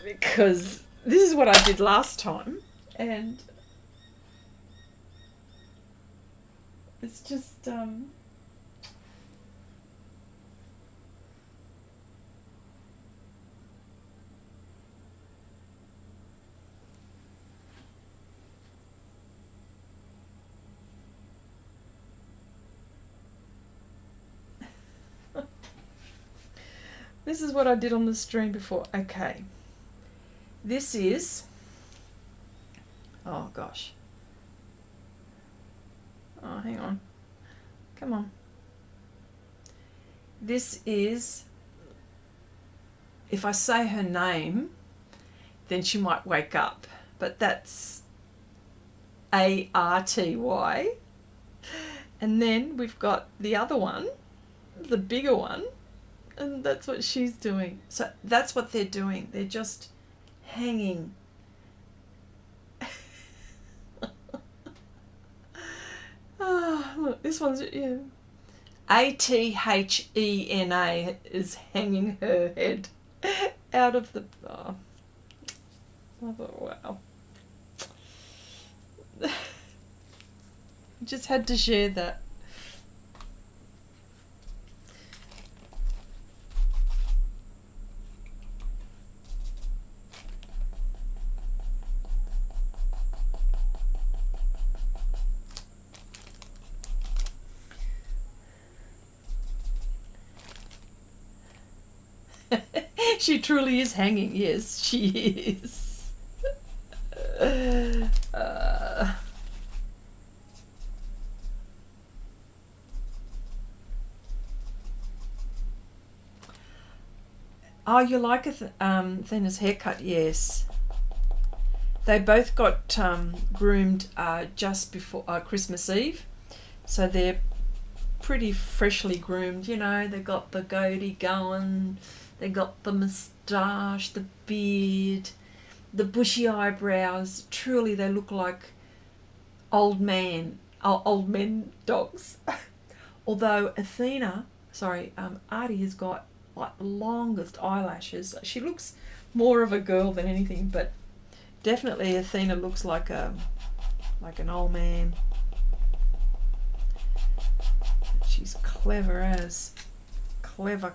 Because this is what I did last time, and it's just this is what I did on the stream before. Okay. This is, oh gosh. Oh, hang on. Come on. This is, if I say her name, then she might wake up. But that's A-R-T-Y. And then we've got the other one, the bigger one, and that's what she's doing. So that's what they're doing. They're just hanging. Oh, look, this one's, yeah. A-T-H-E-N-A is hanging her head out of the, oh. I thought, wow. Just had to share that. She truly is hanging. Yes, she is. Oh, you like Athena's haircut? Yes. They both got groomed just before Christmas Eve, so they're pretty freshly groomed. You know, they got the goatee going. They got the moustache, the beard, the bushy eyebrows. Truly, they look like old men dogs. Although Artie has got like the longest eyelashes. She looks more of a girl than anything, but definitely Athena looks like an old man. She's clever as. Clever.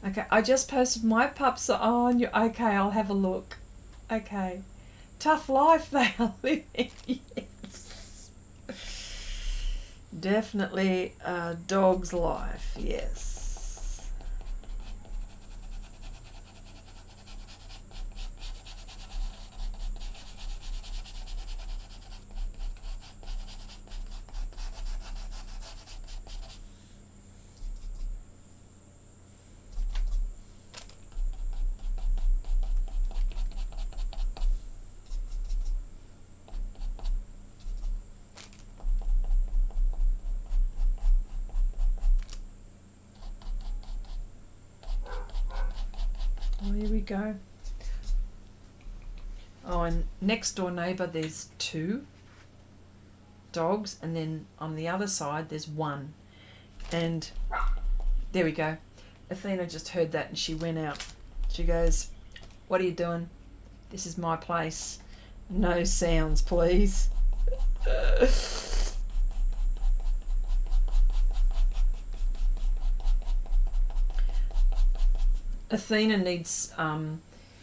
Okay, I just posted my pups are on. Okay, I'll have a look. Okay. Tough life they are living. Yes. Definitely a dog's life. Yes. Oh, here we go. Oh, and next door neighbour there's 2 dogs, and then on the other side there's 1. And there we go. Athena just heard that and she went out. She goes, "What are you doing? This is my place. No sounds, please." Athena needs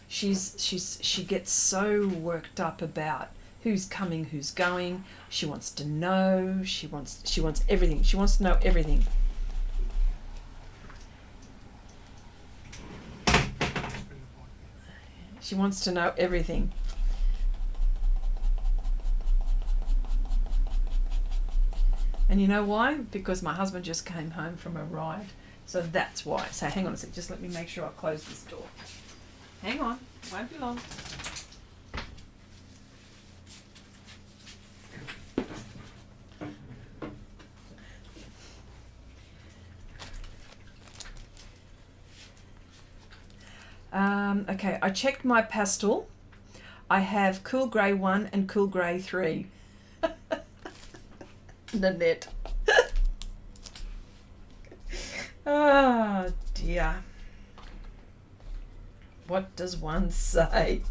she gets so worked up about who's coming, who's going. She wants to know, she wants everything. She wants to know everything. She wants to know everything. And you know why? Because my husband just came home from a ride. So that's why. So hang on a sec, just let me make sure I close this door. Hang on, won't be long. Okay, I checked my pastel. I have Cool Grey 1 and Cool Grey 3. Nanette. Oh dear. What does one say?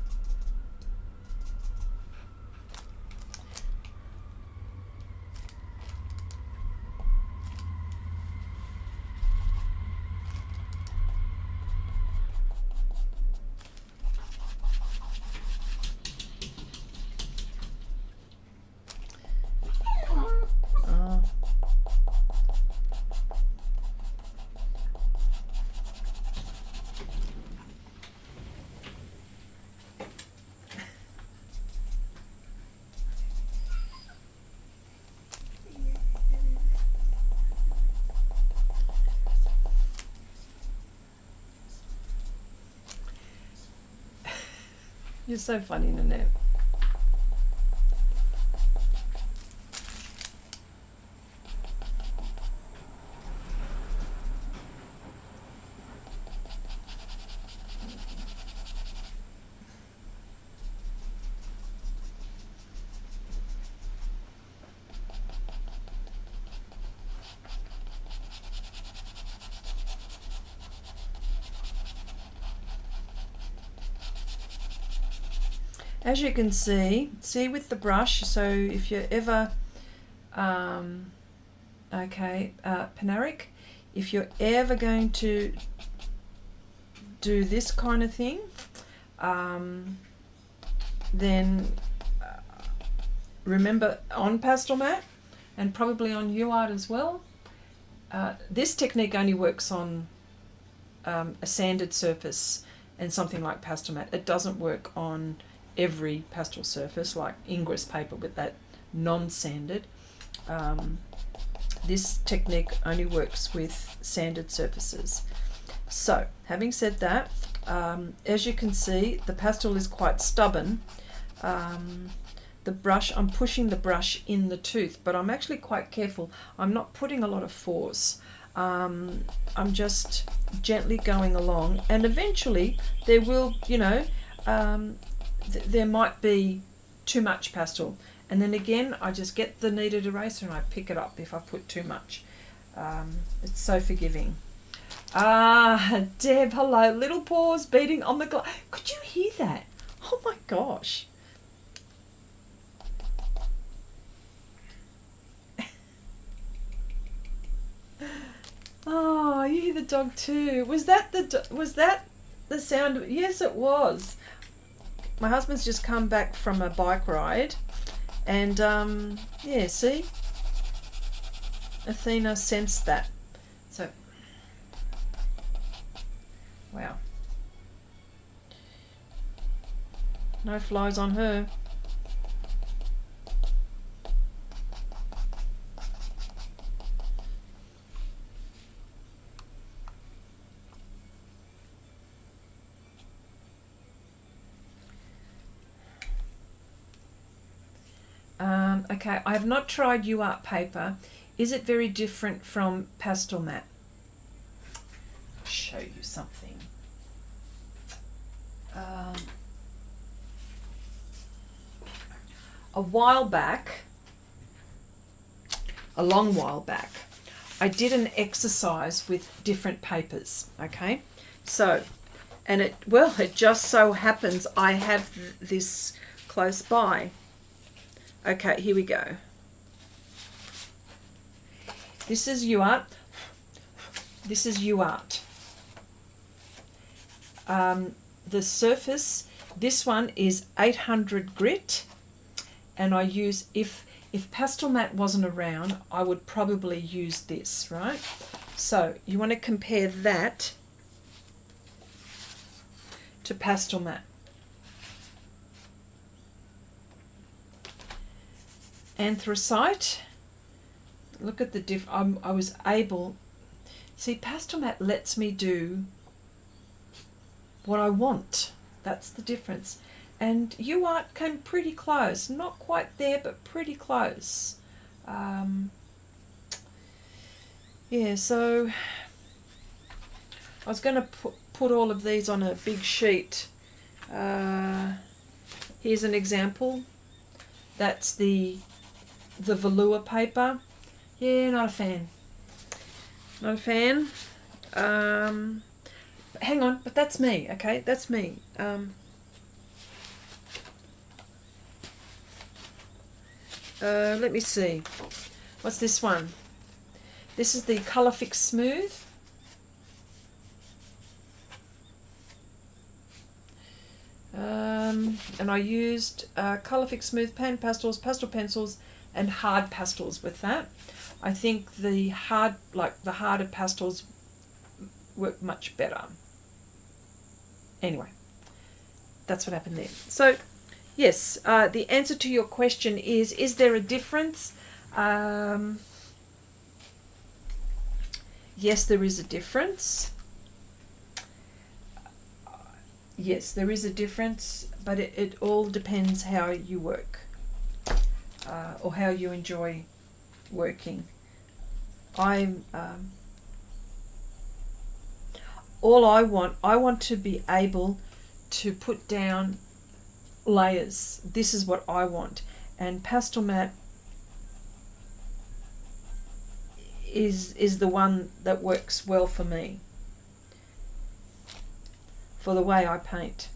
You're so funny, Nanette. As you can see with the brush, so if you're ever, Panaric, if you're ever going to do this kind of thing, then remember on pastel mat and probably on UArt as well, this technique only works on a sanded surface and something like pastel mat. It doesn't work on every pastel surface like Ingress paper with that non-sanded. This technique only works with sanded surfaces. So having said that, as you can see, the pastel is quite stubborn. The brush, I'm pushing the brush in the tooth, but I'm actually quite careful. I'm not putting a lot of force. I'm just gently going along, and eventually there will, there might be too much pastel, and then again I just get the kneaded eraser and I pick it up if I put too much. It's so forgiving. Deb, hello. Little paws beating on the glass. Could you hear that? Oh my gosh. Oh, you hear the dog too. Was that the sound of it? Yes, it was. My husband's just come back from a bike ride, and yeah, see, Athena sensed that. So, wow, no flies on her. Okay, I have not tried UArt paper. Is it very different from pastel mat? I'll show you something. A while back, a long while back, I did an exercise with different papers, okay? So, and it just so happens I have this close by. Okay, here we go. This is UArt. This is UArt. The surface, this one is 800 grit, and I use, if pastel mat wasn't around, I would probably use this, right? So you want to compare that to pastel mat. Anthracite, look at the I was able, see, pastel mat lets me do what I want. That's the difference. And UArt came pretty close. Not quite there, but pretty close. Yeah, so I was going to put all of these on a big sheet. Here's an example. That's the velour paper. Yeah, not a fan. Not a fan. Hang on, but that's me, okay? That's me. Let me see. What's this one? This is the Colour Fix Smooth. And I used Colour Fix Smooth pan pastels, pastel pencils, and hard pastels with that. I think the harder pastels work much better. Anyway, that's what happened there. So, yes, the answer to your question is there a difference? Yes, there is a difference. Yes, there is a difference, but it all depends how you work or how you enjoy working. I want to be able to put down layers. This is what I want, and pastel mat is the one that works well for me, for the way I paint.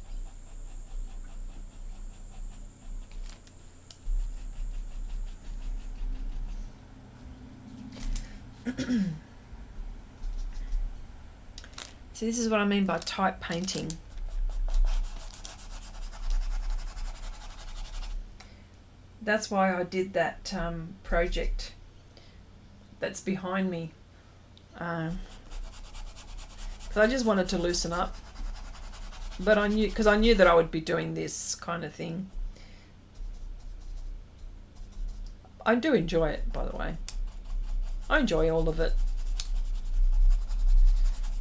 See, this is what I mean by type painting. That's why I did that project that's behind me. Because I just wanted to loosen up. But I knew that I would be doing this kind of thing. I do enjoy it, by the way. I enjoy all of it.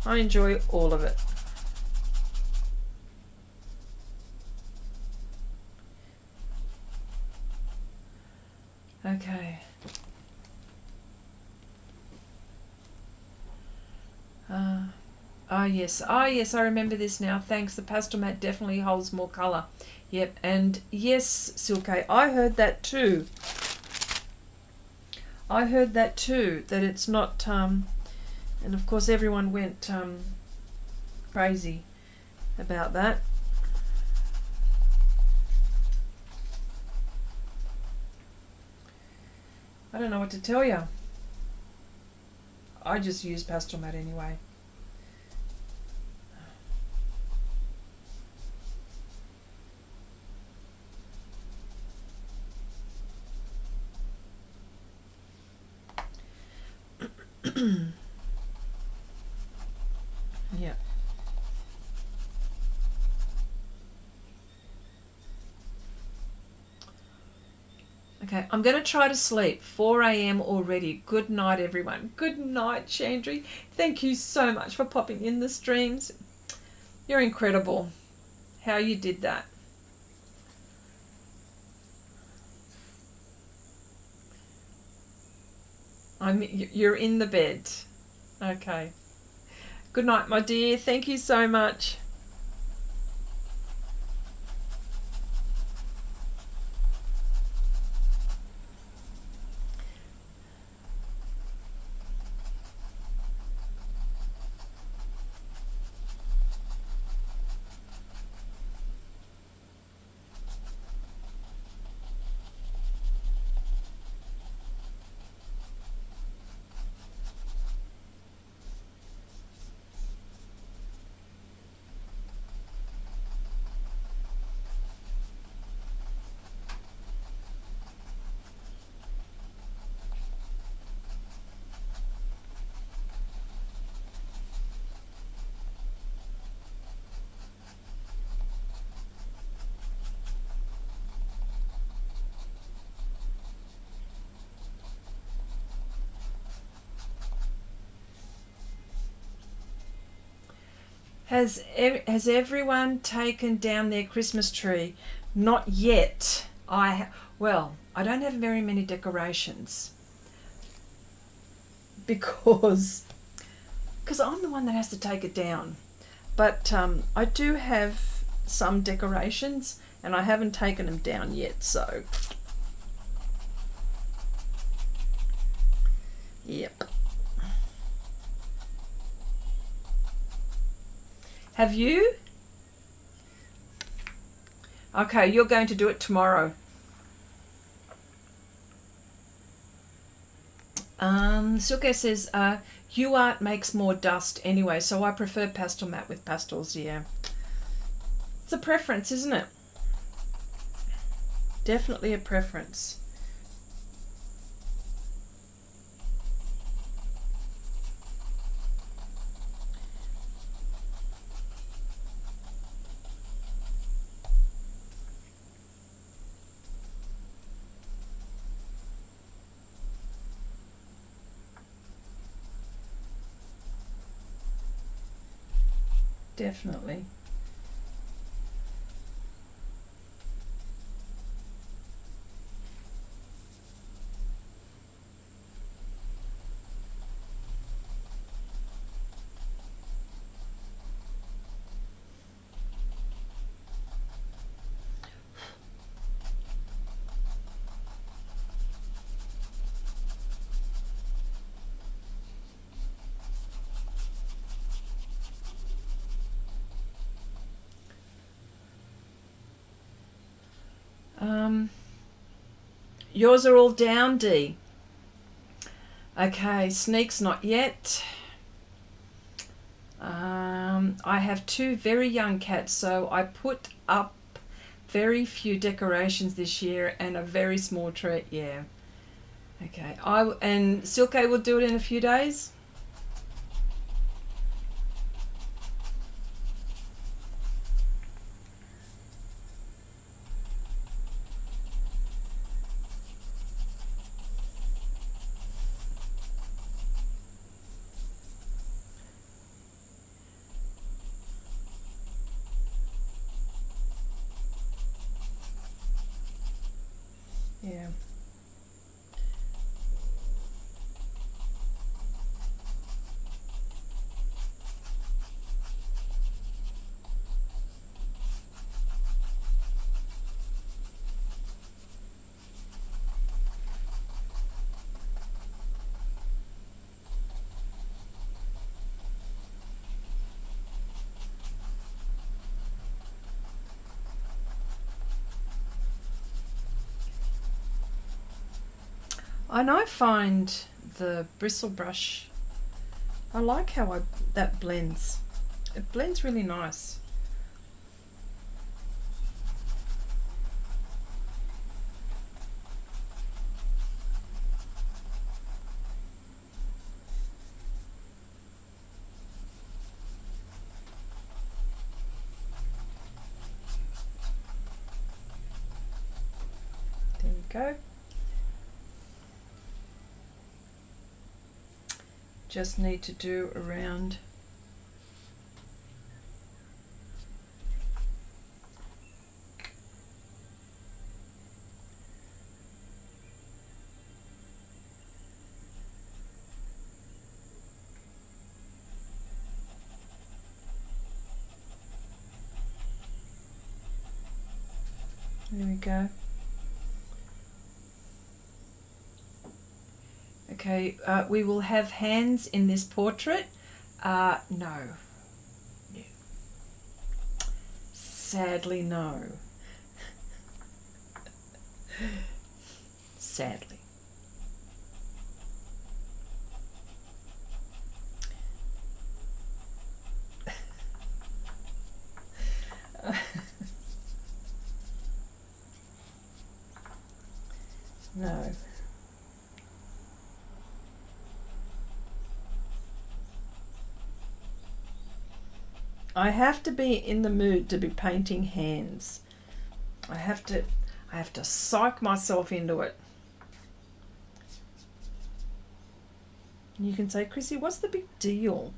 I enjoy all of it. Okay. Yes. Yes, I remember this now. Thanks. The pastel mat definitely holds more colour. Yep. And yes, Silke, I heard that too. I heard that too, that it's not, and of course everyone went crazy about that. I don't know what to tell you. I just use pastel mat anyway. Yeah. Okay, I'm going to try to sleep. 4 a.m. already. Good night, everyone. Good night, Chandri. Thank you so much for popping in the streams. You're incredible how you did that. You're in the bed. Okay. Good night, my dear. Thank you so much. Has everyone taken down their Christmas tree? Not yet. Well, I don't have very many decorations because I'm the one that has to take it down. But I do have some decorations and I haven't taken them down yet, so yep. Have you? Okay, you're going to do it tomorrow. Silke says, UArt makes more dust anyway, so I prefer pastel matte with pastels, yeah. It's a preference, isn't it? Definitely a preference. Definitely. Yours are all down, Dee. Okay, sneaks not yet. I have 2 very young cats, so I put up very few decorations this year and a very small tree. Yeah. Okay. And Silke will do it in a few days. Yeah. And I find the bristle brush, I like how that blends. It blends really nice. There we go. Just need to do around there we go. Okay, we will have hands in this portrait. No. Yeah. Sadly, no. Sadly. No. I have to be in the mood to be painting hands. I have to psych myself into it. You can say, Chrissy, what's the big deal?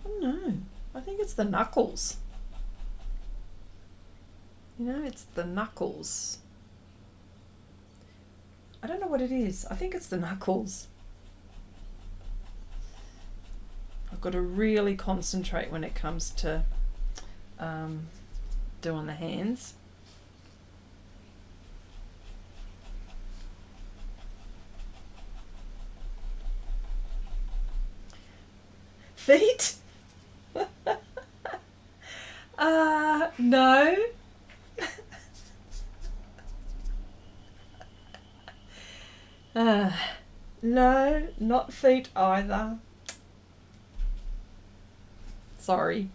Oh no. I think it's the knuckles. You know, it's the knuckles. I don't know what it is. I think it's the knuckles. I've got to really concentrate when it comes to doing the hands. Feet? No. No, not feet either. Sorry.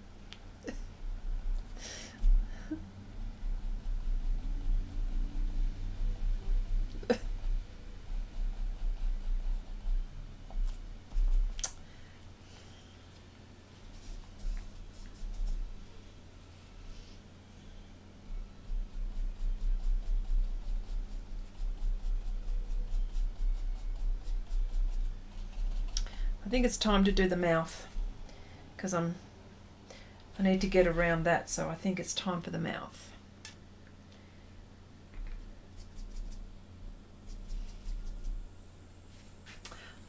I think it's time to do the mouth because I need to get around that, so I think it's time for the mouth.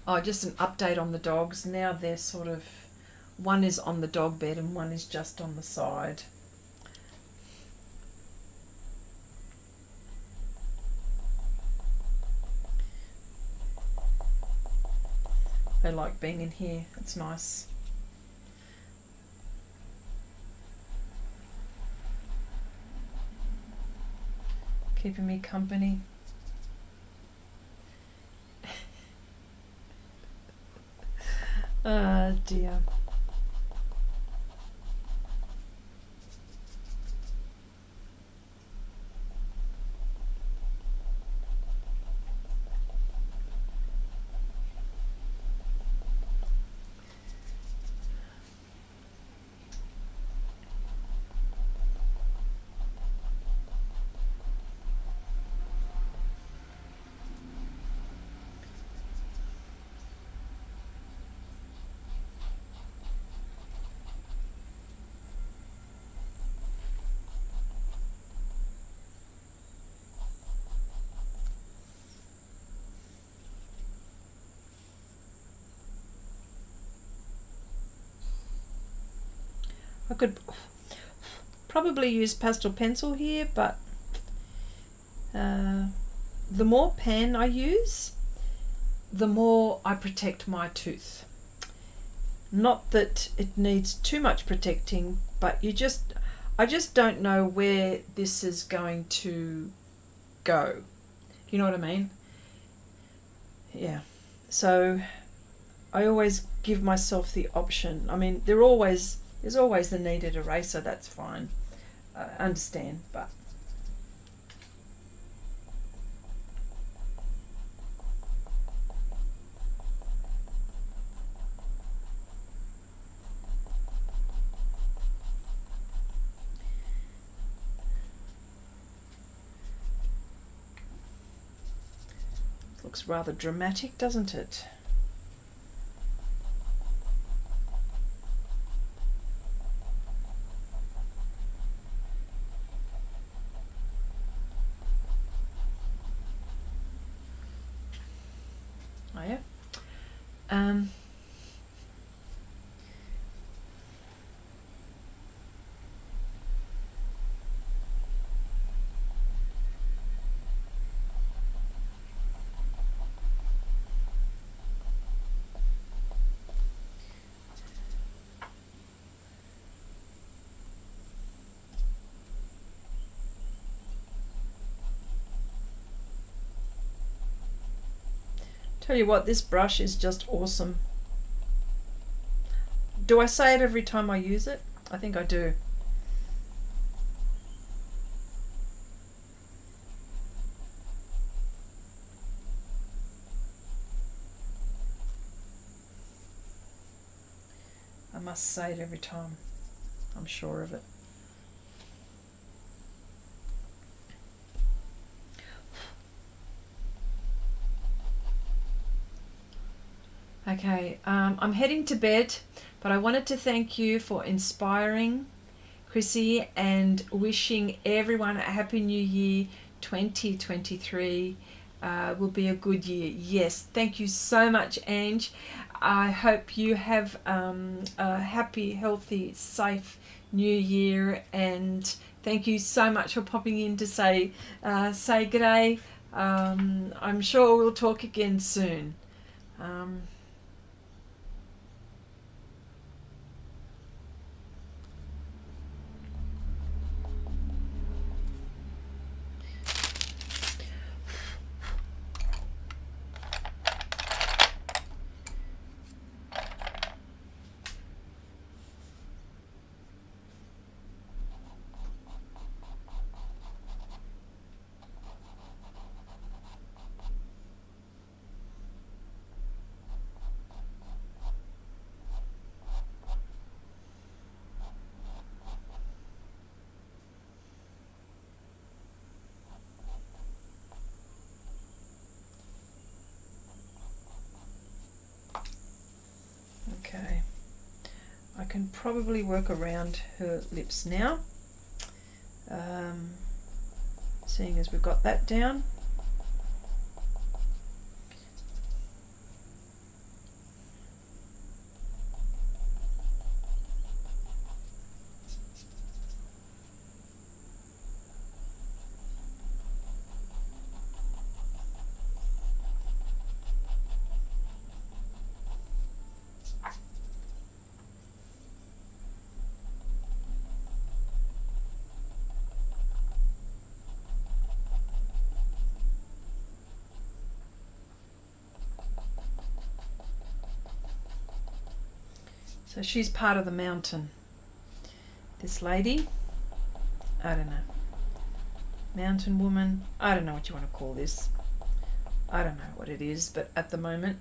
Oh, just an update on the dogs. Now they're sort of, one is on the dog bed and one is just on the side. They like being in here. It's nice. Keeping me company. Oh dear. I could probably use pastel pencil here, but the more pen I use, the more I protect my tooth. Not that it needs too much protecting, but I just don't know where this is going to go. You know what I mean? Yeah. So I always give myself the option. I mean, there's always the needed eraser, that's fine. I understand, but looks rather dramatic, doesn't it? Oh yeah. Tell you what, this brush is just awesome. Do I say it every time I use it? I think I do. I must say it every time. I'm sure of it. Okay, I'm heading to bed, but I wanted to thank you for inspiring Chrissy and wishing everyone a happy new year. 2023 will be a good year. Yes, thank you so much, Ange. I hope you have a happy, healthy, safe new year, and thank you so much for popping in to say g'day. I'm sure we'll talk again soon. Okay, I can probably work around her lips now, seeing as we've got that down. So she's part of the mountain. This lady, I don't know, mountain woman, I don't know what you want to call this. I don't know what it is, but at the moment,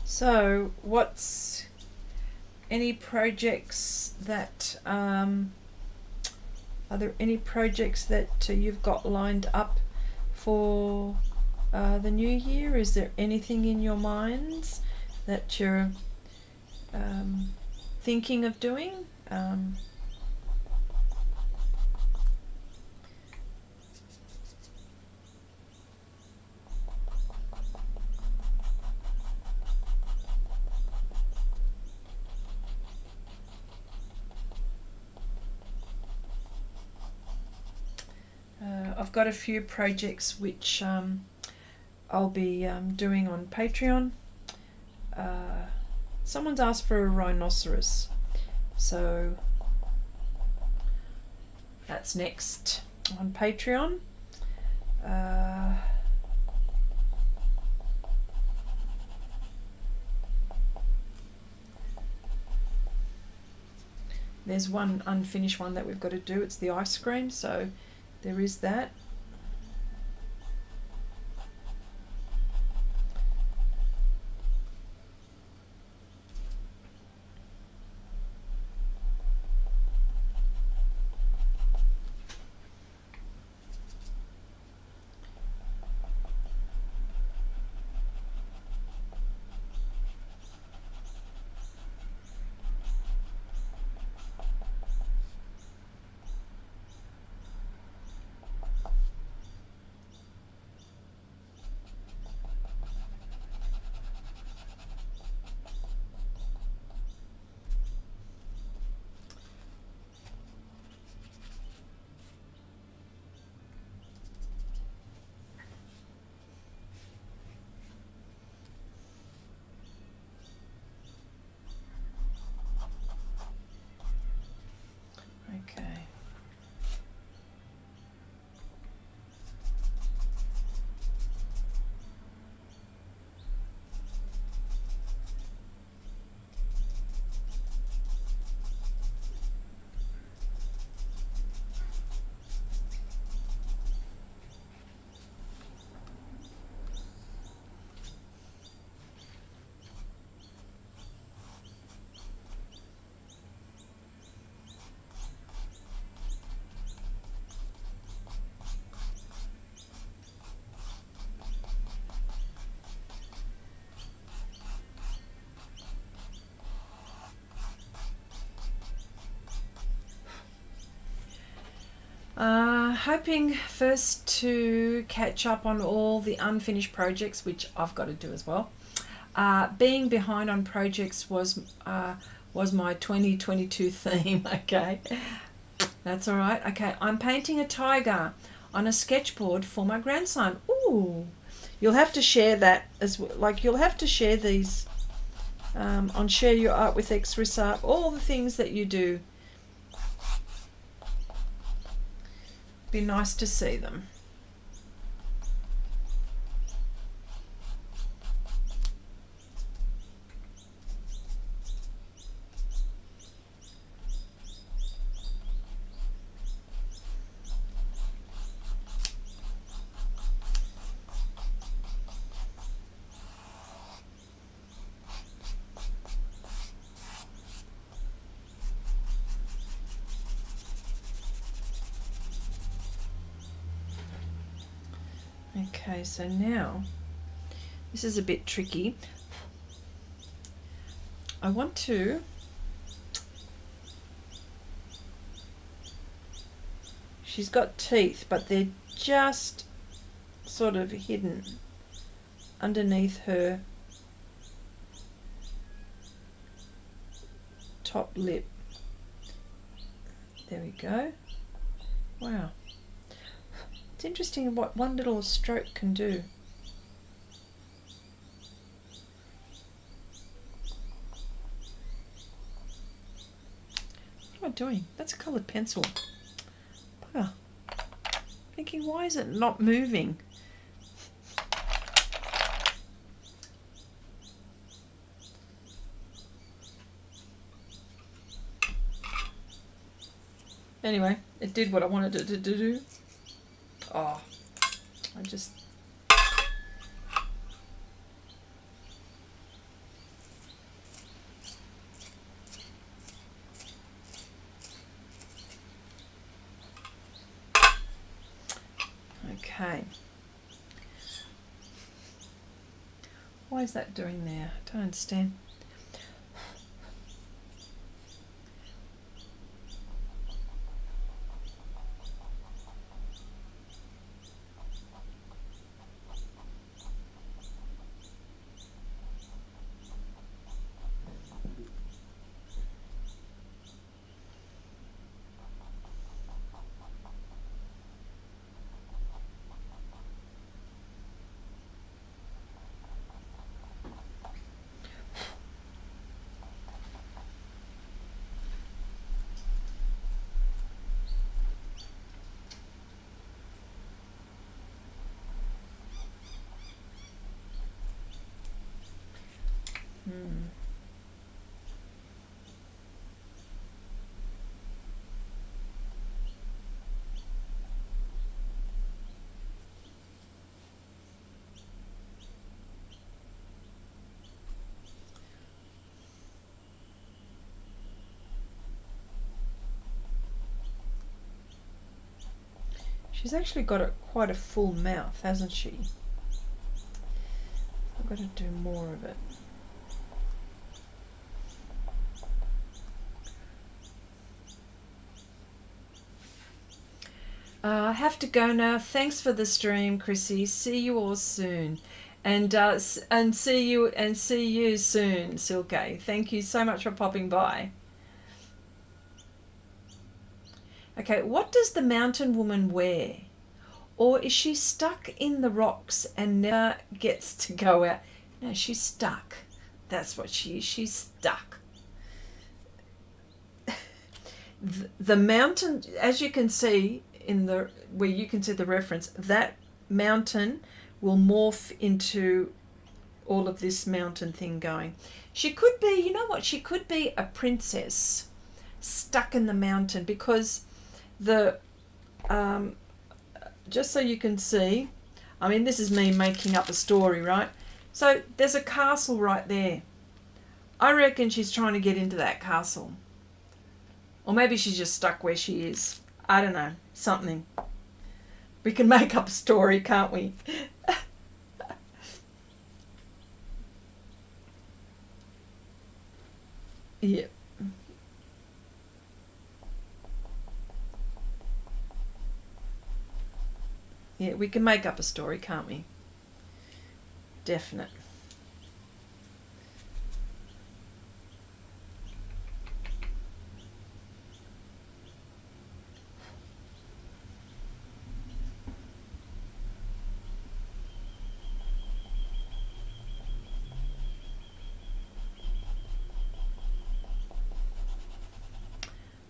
so what's any projects that are there any projects that you've got lined up for the new year? Is there anything in your minds that you're thinking of doing? I've got a few projects which I'll be doing on Patreon. Someone's asked for a rhinoceros, so that's next on Patreon. There's one unfinished one that we've got to do. It's the ice cream, so there is that. Hoping first to catch up on all the unfinished projects, which I've got to do as well. Being behind on projects was my 2022 theme. Okay, that's all right. Okay, I'm painting a tiger on a sketchboard for my grandson. Ooh, you'll have to share that as well. Like, you'll have to share these on Share Your Art with Xrissart, all the things that you do. Be nice to see them. Okay, so now this is a bit tricky. I want to she's got teeth, but they're just sort of hidden underneath her top lip. There we go. Wow. It's interesting what one little stroke can do. What am I doing? That's a coloured pencil. Bugger. Thinking, why is it not moving? Anyway, it did what I wanted it to do. Oh, I just... Okay. Why is that doing there? I don't understand. She's actually got quite a full mouth, hasn't she? I've got to do more of it. I have to go now. Thanks for the stream, Chrissy. See you all soon, and see you soon, Silke. Thank you so much for popping by. Okay, what does the mountain woman wear? Or is she stuck in the rocks and never gets to go out? No, she's stuck. That's what she is. She's stuck. The mountain, as you can see in the where you can see the reference, that mountain will morph into all of this mountain thing going. She could be, you know what? She could be a princess stuck in the mountain, because the just so you can see, I mean, this is me making up a story, right? So there's a castle right there. I reckon she's trying to get into that castle. Or maybe she's just stuck where she is. I don't know. Something. We can make up a story, can't we? Yeah. Yeah, we can make up a story, can't we? Definite.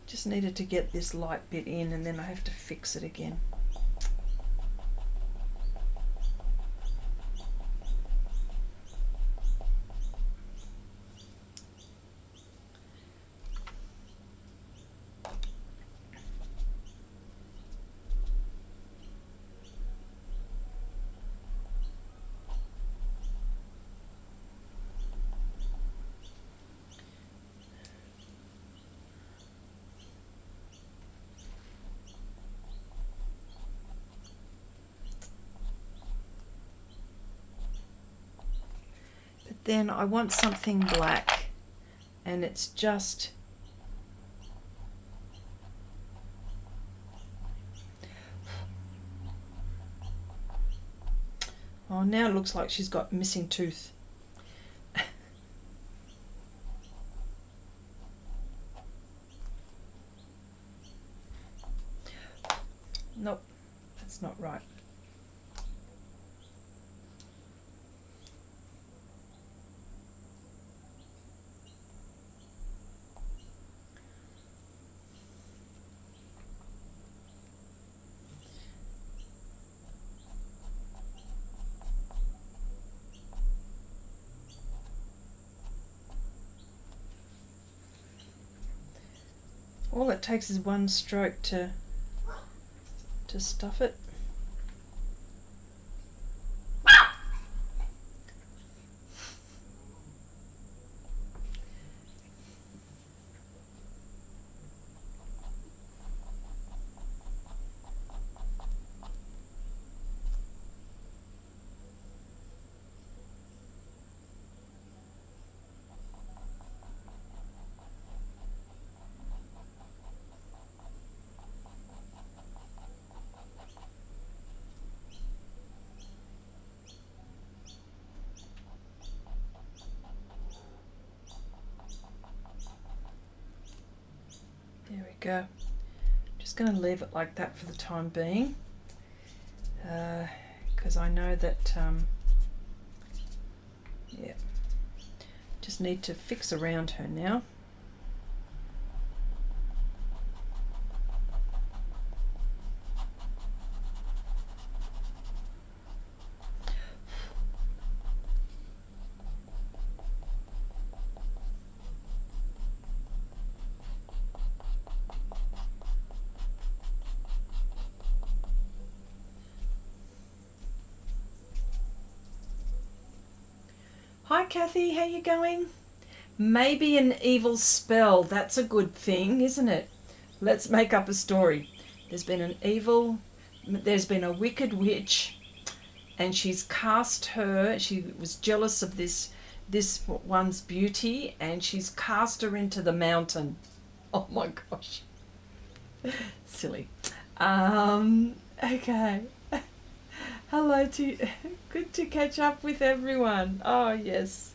Just needed to get this light bit in and then I have to fix it again. Then I want something black, and it's just oh, now it looks like she's got missing tooth. Nope, that's not right. All it takes is one stroke to stuff it. There we go. Just going to leave it like that for the time being, because I know that yeah, just need to fix around her now. Hi Kathy, how you going? Maybe an evil spell. That's a good thing, isn't it? Let's make up a story. There's been a wicked witch, and she's cast her. She was jealous of this one's beauty, and she's cast her into the mountain. Oh my gosh. Silly. Okay. Hello to good to catch up with everyone. Oh yes.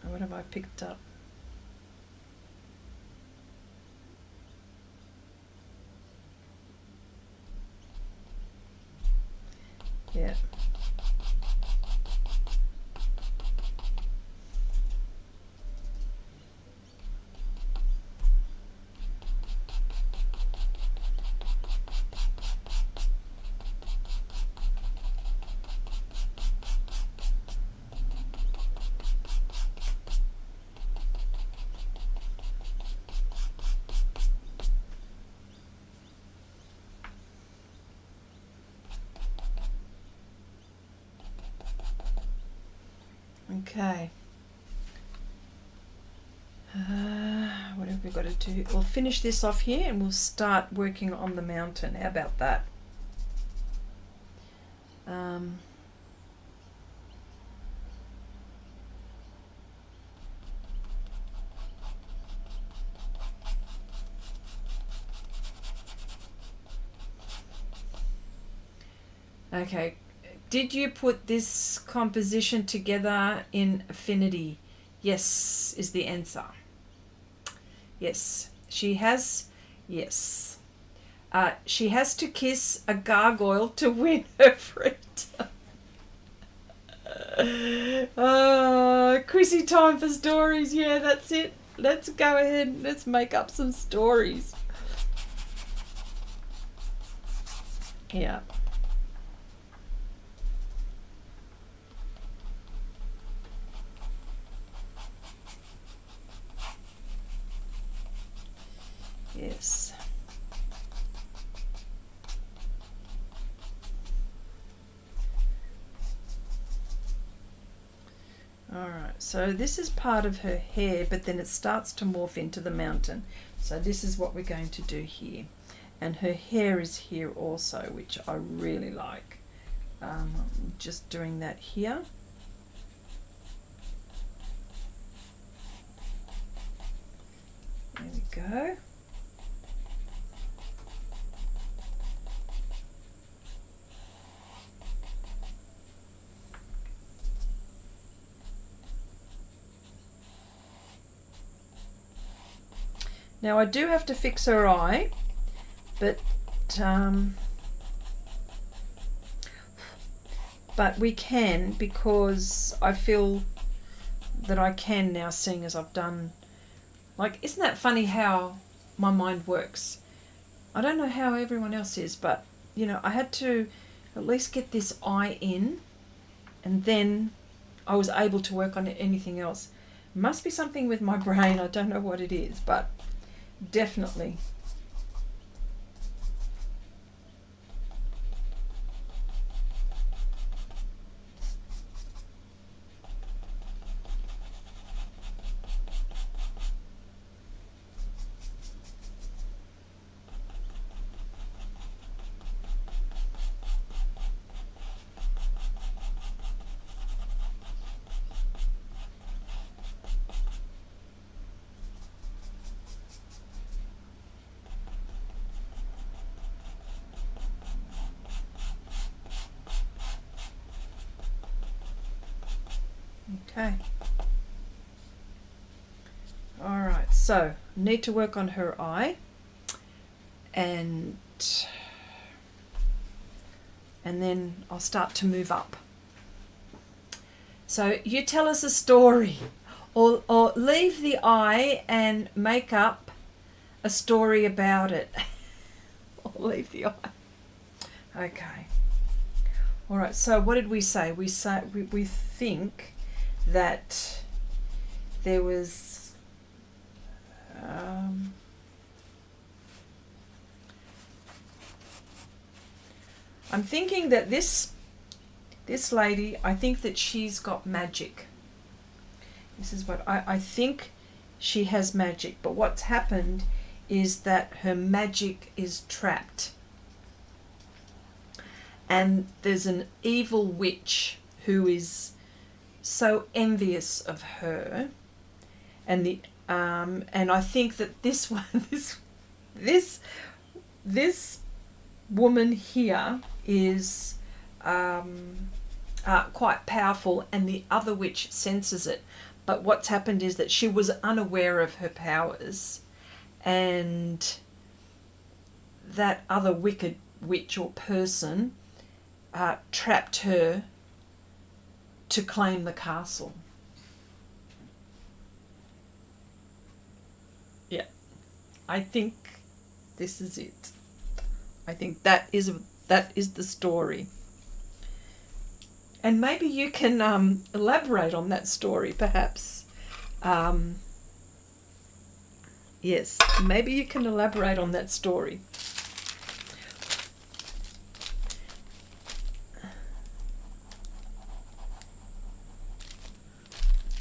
What have I picked up? Yeah. Okay. What have we got to do? We'll finish this off here and we'll start working on the mountain. How about that? Okay. Did you put this composition together in Affinity? Yes, is the answer. Yes, she has. Yes. She has to kiss a gargoyle to win her freedom. Chrissy, time for stories. Yeah, that's it. Let's go ahead and let's make up some stories. Yeah. Yes. Alright, so this is part of her hair, but then it starts to morph into the mountain. So this is what we're going to do here. And her hair is here also, which I really like. Just doing that here. There we go. Now I do have to fix her eye, but we can, because I feel that I can now, seeing as I've done, like, isn't that funny how my mind works? I don't know how everyone else is, but you know, I had to at least get this eye in, and then I was able to work on anything else. It must be something with my brain. I don't know what it is, but definitely. Okay. Alright, so need to work on her eye, and then I'll start to move up. So you tell us a story, or leave the eye and make up a story about it. Or leave the eye. Okay. Alright, so what did we say? We think that there was I'm thinking that this lady, I think that she's got magic. This is what I think. She has magic, but what's happened is that her magic is trapped, and there's an evil witch who is so envious of her, and and I think that this woman here is quite powerful, and the other witch senses it. But what's happened is that she was unaware of her powers, and that other wicked witch or person trapped her to claim the castle. Yeah, I think this is it. I think that is the story. And maybe you can elaborate on that story, perhaps. Yes, maybe you can elaborate on that story.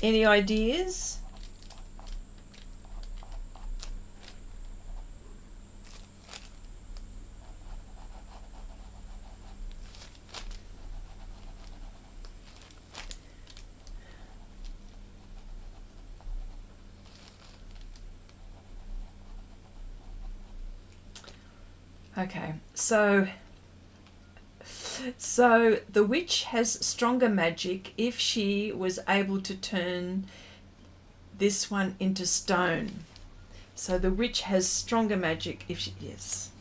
Any ideas? Okay, so So the witch has stronger magic if she was able to turn this one into stone. So the witch has stronger magic if she, yes.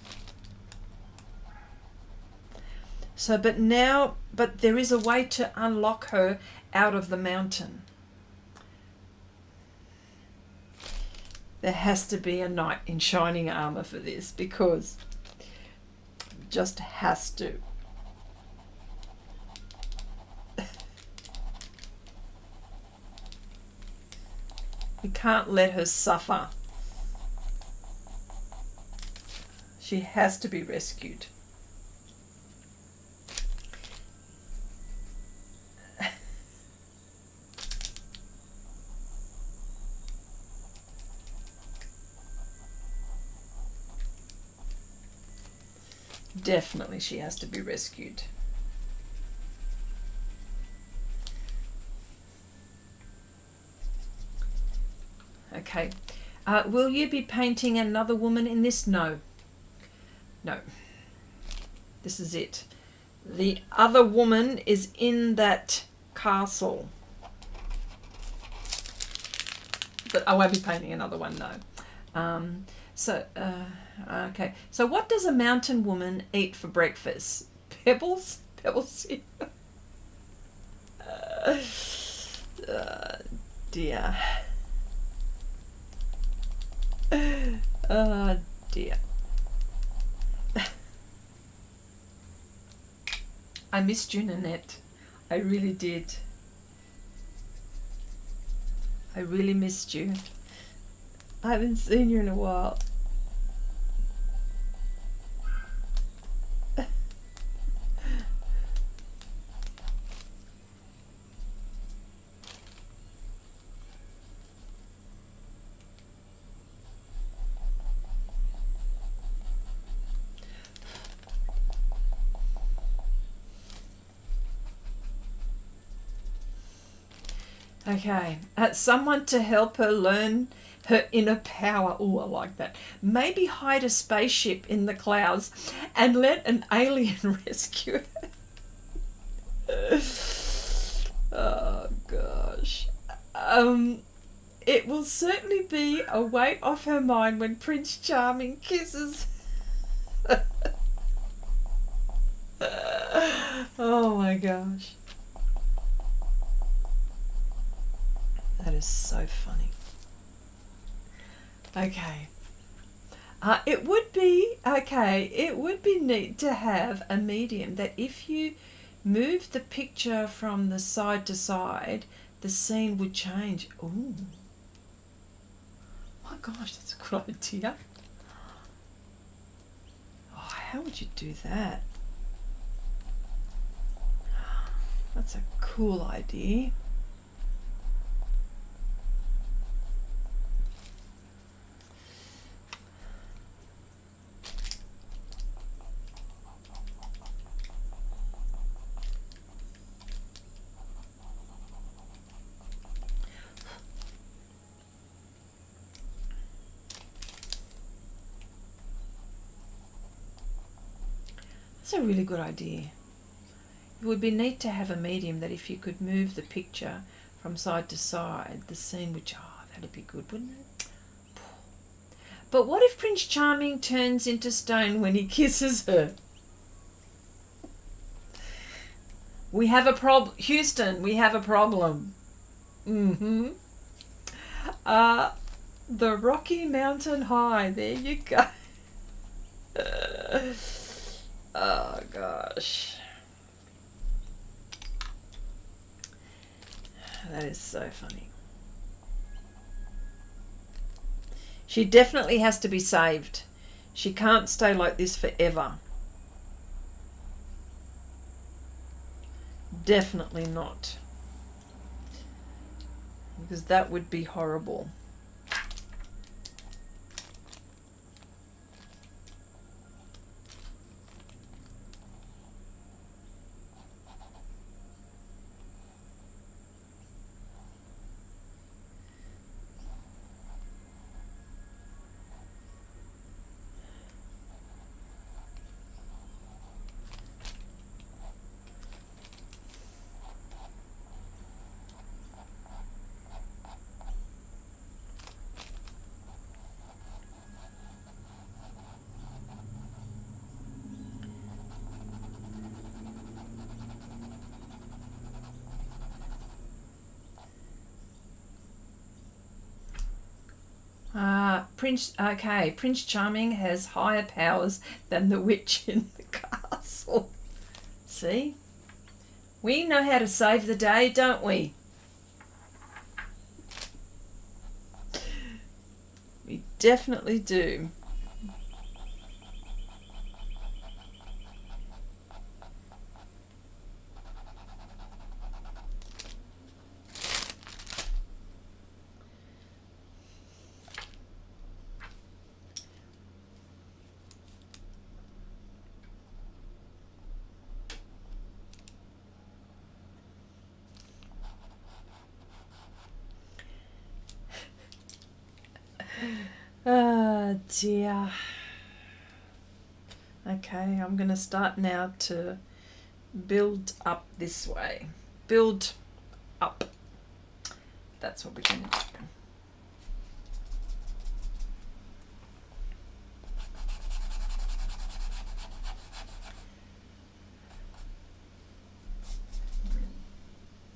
So, but there is a way to unlock her out of the mountain. There has to be a knight in shining armor for this, because just has to. We can't let her suffer. She has to be rescued. Definitely she has to be rescued. Okay. Will you be painting another woman in this? No. No. This is it. The other woman is in that castle. But I won't be painting another one, no. Okay. So what does a mountain woman eat for breakfast? Pebbles? Pebbles? Dear. Oh, dear. I missed you, Nanette. I really did. I really missed you. I haven't seen you in a while. Okay, someone to help her learn her inner power. Oh, I like that. Maybe hide a spaceship in the clouds and let an alien rescue her. Oh, gosh. It will certainly be a weight off her mind when Prince Charming kisses. Oh, my gosh. That is so funny. Okay. It would be neat to have a medium that if you move the picture from the side to side, the scene would change. Oh my gosh, that's a good idea. Oh, how would you do that? That's a cool idea. That's a really good idea. It would be neat to have a medium that if you could move the picture from side to side, the scene would, that'd be good, wouldn't it? But what if Prince Charming turns into stone when he kisses her? We have a problem. Houston, we have a problem. The Rocky Mountain High. There you go. Oh, gosh. That is so funny. She definitely has to be saved. She can't stay like this forever. Definitely not. Because that would be horrible. Prince Charming has higher powers than the witch in the castle. See? We know how to save the day, don't we? We definitely do. Oh dear. Okay, I'm going to start now to build up this way. Build up. That's what we're going to do.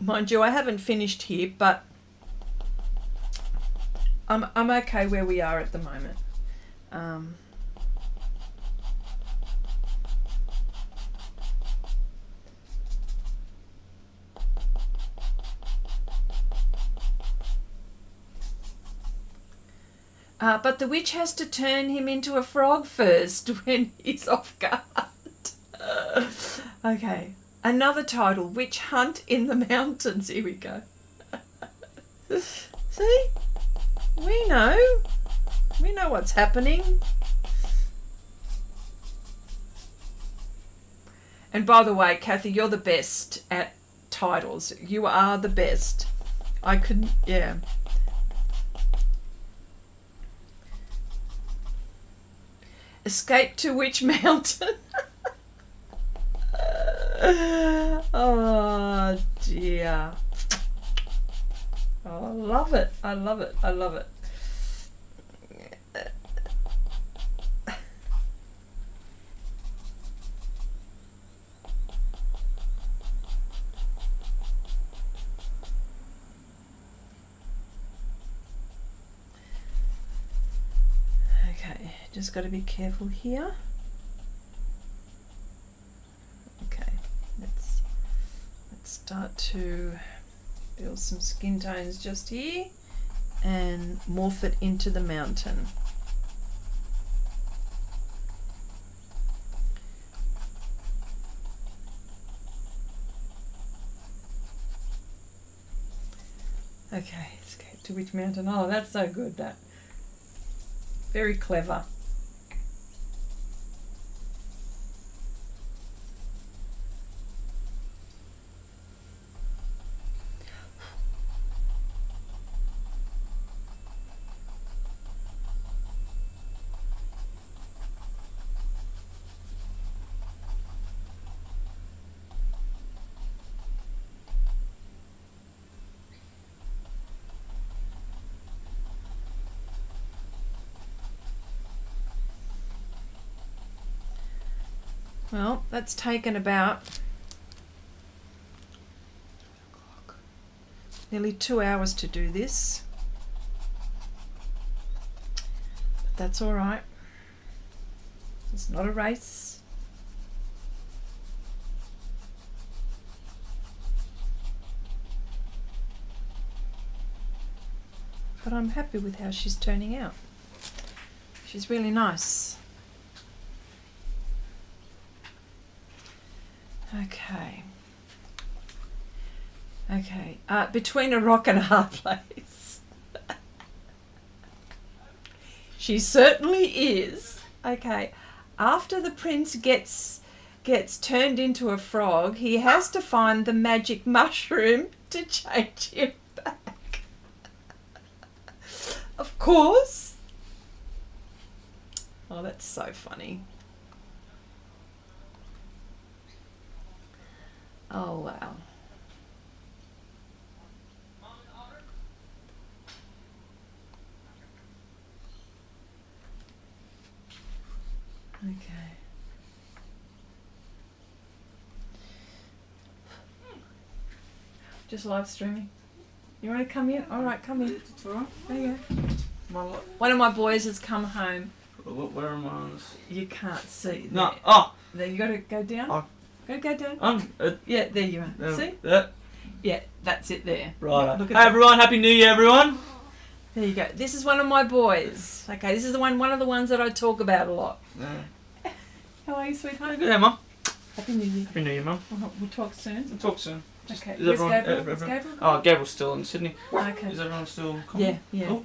Mind you, I haven't finished here, but I'm okay where we are at the moment. But the witch has to turn him into a frog first when he's off guard. Okay, another title, Witch Hunt in the Mountains. Here we go. See? We know what's happening. And by the way, Kathy, you're the best at titles. You are the best. I couldn't, yeah. Escape to Witch Mountain. Oh dear. Oh, I love it. I love it. I love it. Okay, just got to be careful here. Okay, let's start to build some skin tones just here and morph it into the mountain. Okay, escape to which mountain? Oh, that's so good, that. Very clever. Well, that's taken about nearly 2 hours to do this. But that's all right. It's not a race. But I'm happy with how she's turning out. She's really nice. Okay. Okay. Between a rock and a hard place. She certainly is. Okay. After the prince gets turned into a frog, he has to find the magic mushroom to change him back. Of course. Oh, that's so funny. Oh, wow. Okay. Just live streaming. You want to come in? All right, come in. There you go. One of my boys has come home. Where am I? You can't see. No. There. Oh. There, you got to go down. Oh. Go down. Yeah, there you are. See? Yeah, that's it there. Right. Look at hey everyone, Happy New Year, everyone. There you go. This is one of my boys. Okay, this is one of the ones that I talk about a lot. Yeah. How are you, sweetheart? Good day, Mum. Happy New Year. Happy New Year, Mum. We'll talk soon. We'll talk soon. Okay. Is everyone, Gabriel? Is Gabriel? Oh, Gabriel's still in Sydney. Okay. Is everyone still coming? Yeah. Oh.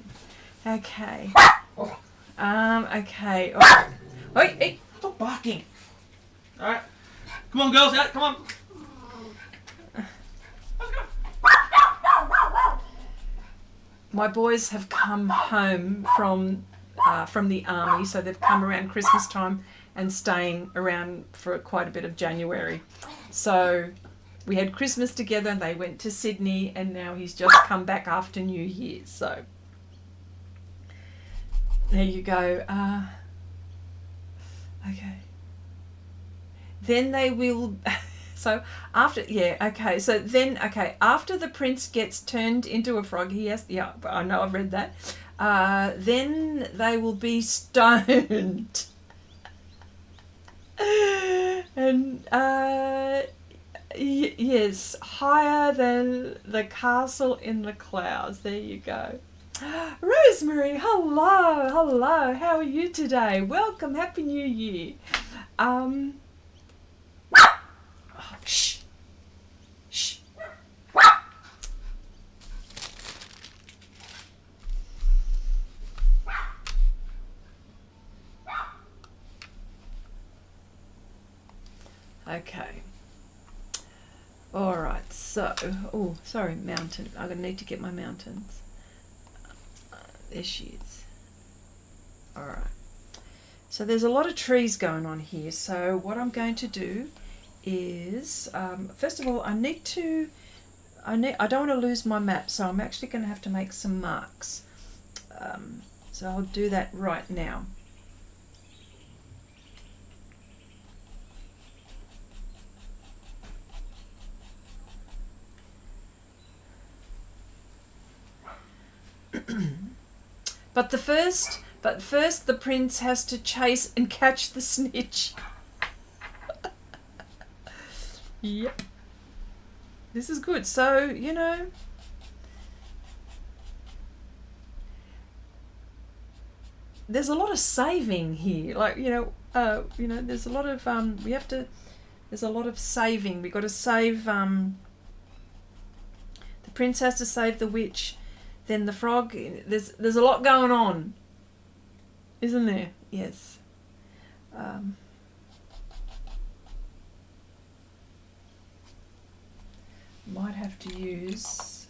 Okay. Okay. Oh. Hey. Stop barking. Alright. Come on, girls, out, come on. My boys have come home from the army, so they've come around Christmas time and staying around for quite a bit of January. So we had Christmas together and they went to Sydney, and now he's just come back after New Year. So there you go. Okay. Then they will... So after, so then, after the prince gets turned into a frog, he has, I know, I've read that, then they will be stoned. And, yes, higher than the castle in the clouds. There you go. Rosemary, hello, how are you today? Welcome, Happy New Year. Shh. Okay. All right. So, sorry, mountain. I'm gonna need to get my mountains. There she is. All right. So there's a lot of trees going on here. So what I'm going to do is, first of all, I don't want to lose my map, so I'm actually going to have to make some marks. So I'll do that right now. But first the prince has to chase and catch the snitch. Yep. This is good. So, there's a lot of saving here. Like, there's a lot of there's a lot of saving. We've got to save the prince has to save the witch, then the frog. There's a lot going on. Isn't there? Yes. Might have to use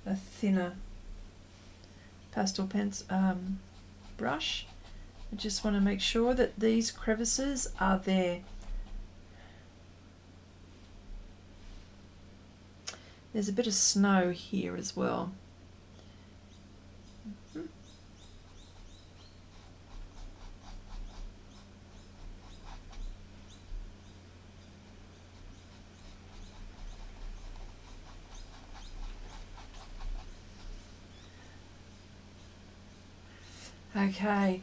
a thinner pastel brush. I just want to make sure that these crevices are there. There's a bit of snow here as well. Okay,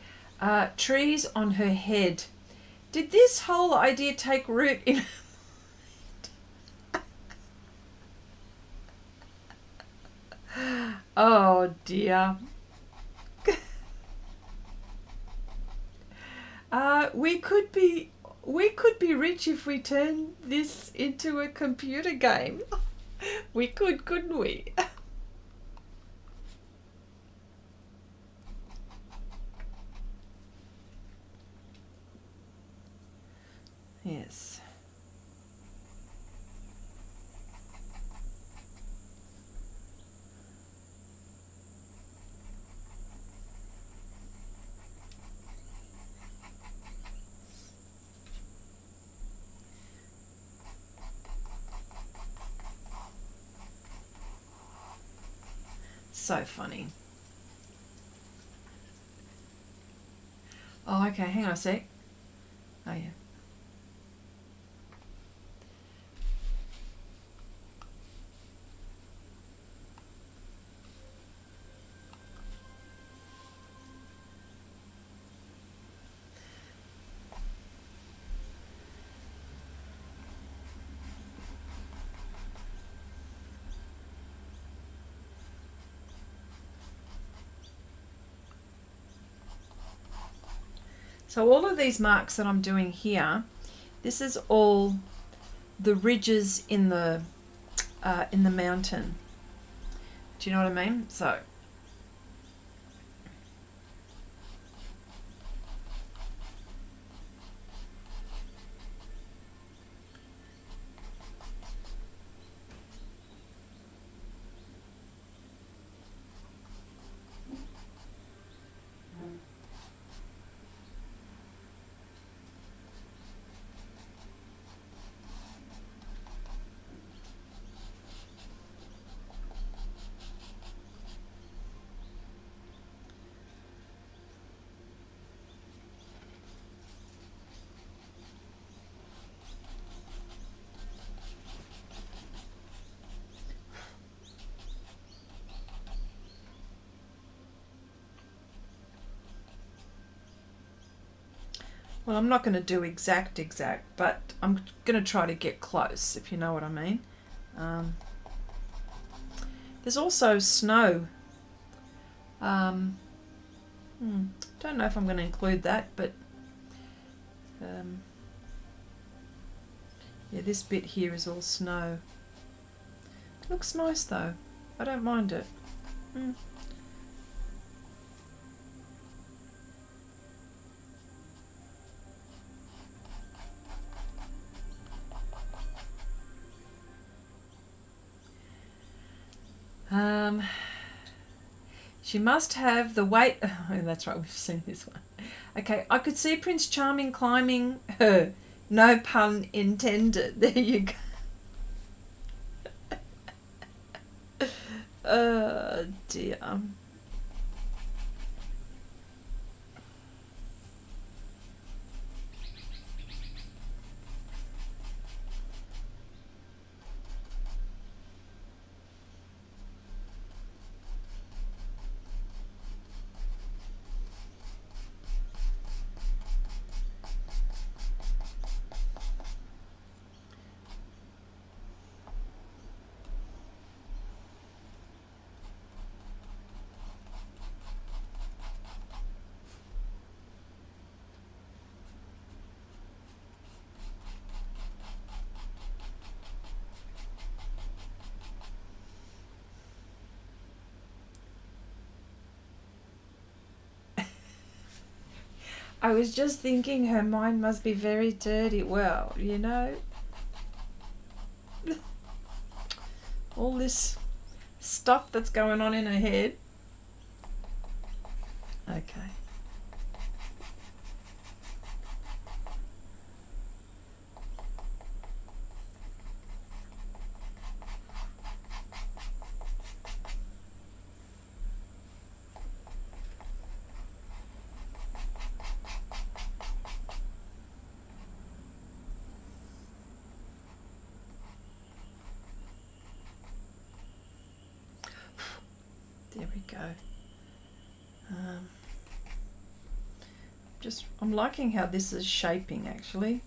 trees on her head. Did this whole idea take root in her mind? Oh dear. We could be rich if we turn this into a computer game. We could, couldn't we? Yes. So funny. Oh, okay, hang on a sec. Oh, yeah. So all of these marks that I'm doing here, this is all the ridges in the mountain. Do you know what I mean? So well, I'm not going to do exact, but I'm going to try to get close, if you know what I mean. There's also snow. Don't know if I'm going to include that, but yeah, this bit here is all snow. Looks nice though. I don't mind it. She must have the weight. Oh, that's right, we've seen this one. Okay, I could see Prince Charming climbing her. No pun intended. There you go. Oh dear. I was just thinking her mind must be very dirty. Well, you know, all this stuff that's going on in her head. Okay. There we go. I'm liking how this is shaping actually.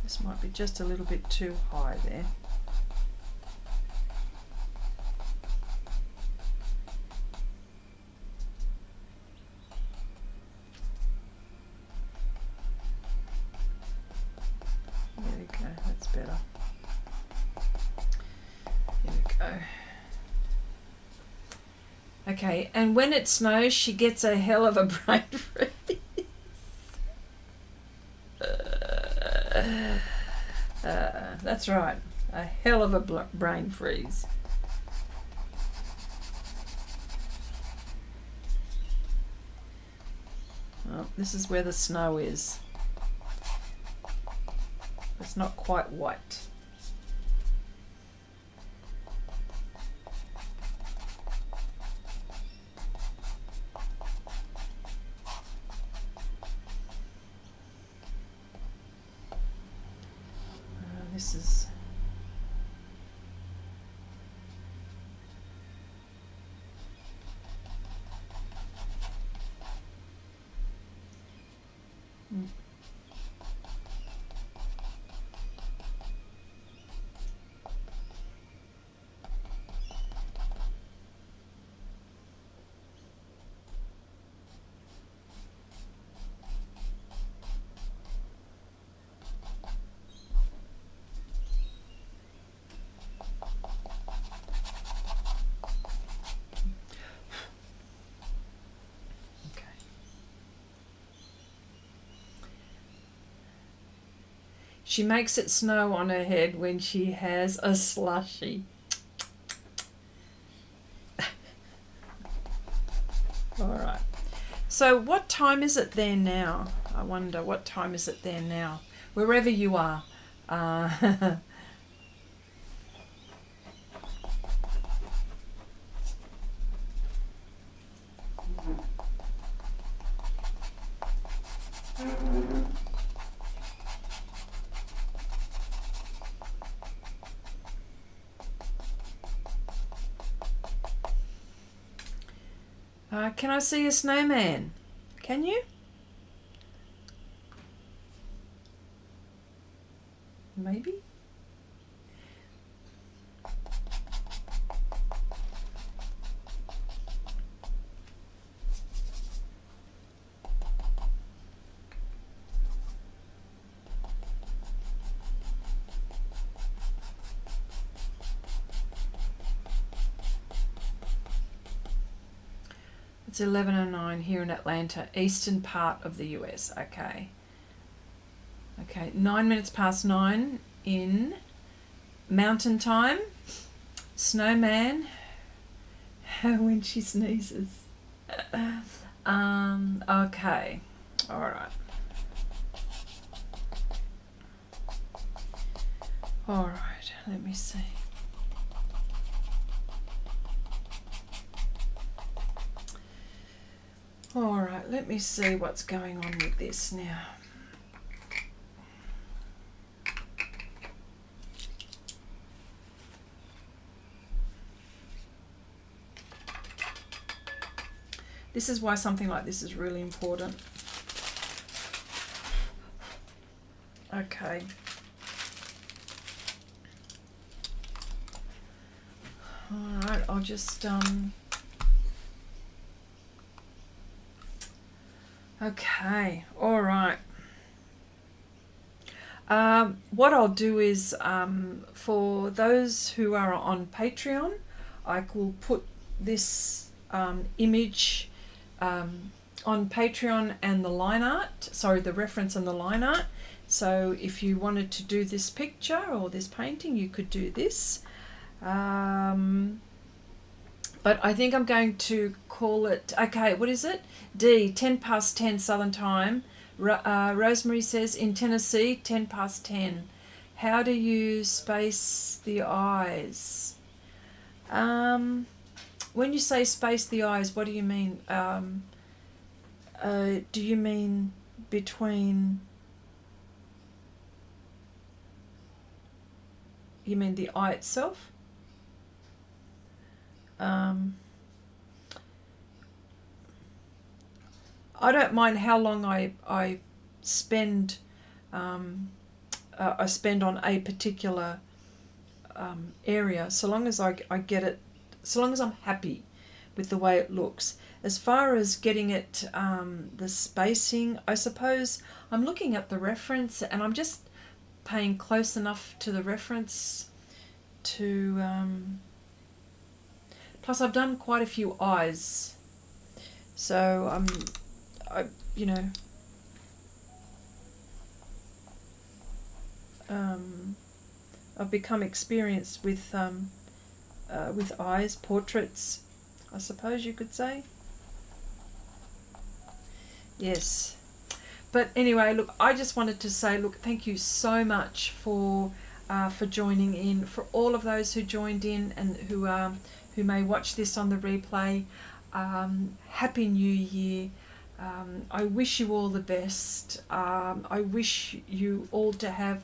This might be just a little bit too high there. There we go, that's better. There we go. Okay, and when it snows, she gets a hell of a brain freeze. That's right, a hell of a brain freeze. Oh, this is where the snow is. It's not quite white. this is... She makes it snow on her head when she has a slushie. All right. So what time is it there now? I wonder what time is it there now? Wherever you are. Can I see a snowman? Can you? Maybe? It's 11:09 here in Atlanta, eastern part of the US. Okay. Okay, 9 minutes past 9 in Mountain Time. Snowman when she sneezes. Okay. All right. All right, let me see. All right, let me see what's going on with this now. This is why something like this is really important. Okay. All right, I'll just okay, all right. What I'll do is, for those who are on Patreon, I will put this image on Patreon and the line art, sorry, the reference and the line art. So if you wanted to do this picture or this painting, you could do this. But I think I'm going to call it, okay, what is it? 10 past 10 Southern Time. Rosemary says in Tennessee, 10 past 10. How do you space the eyes? When you say space the eyes, what do you mean? Do you mean between... You mean the eye itself? I don't mind how long I spend on a particular area, so long as I get it, so long as I'm happy with the way it looks. As far as getting it, the spacing, I suppose I'm looking at the reference and I'm just paying close enough to the reference to... Plus, I've done quite a few eyes, so I've become experienced with eyes, portraits, I suppose you could say. Yes, but anyway, look, I just wanted to say, look, thank you so much for joining in, for all of those who joined in and who may watch this on the replay. Happy New Year. I wish you all the best. I wish you all to have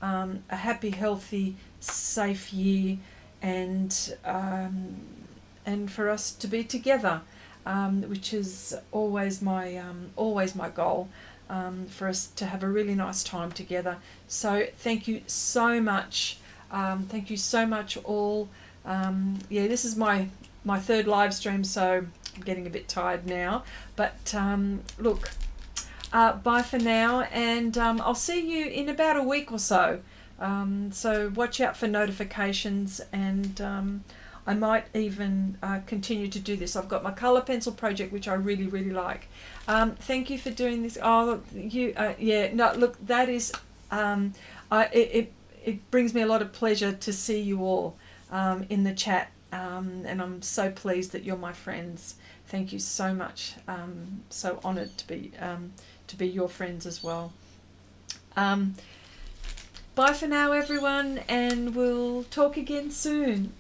a happy, healthy, safe year, and for us to be together, which is always my goal, for us to have a really nice time together. So thank you so much. Thank you so much all. This is my third live stream, so I'm getting a bit tired now. But look, bye for now, and I'll see you in about a week or so. So watch out for notifications, and I might even continue to do this. I've got my colour pencil project, which I really, really like. Thank you for doing this. Oh, look, that is, it brings me a lot of pleasure to see you all in the chat, and I'm so pleased that you're my friends. Thank you so much. So honoured to be your friends as well. Bye for now, everyone, and we'll talk again soon.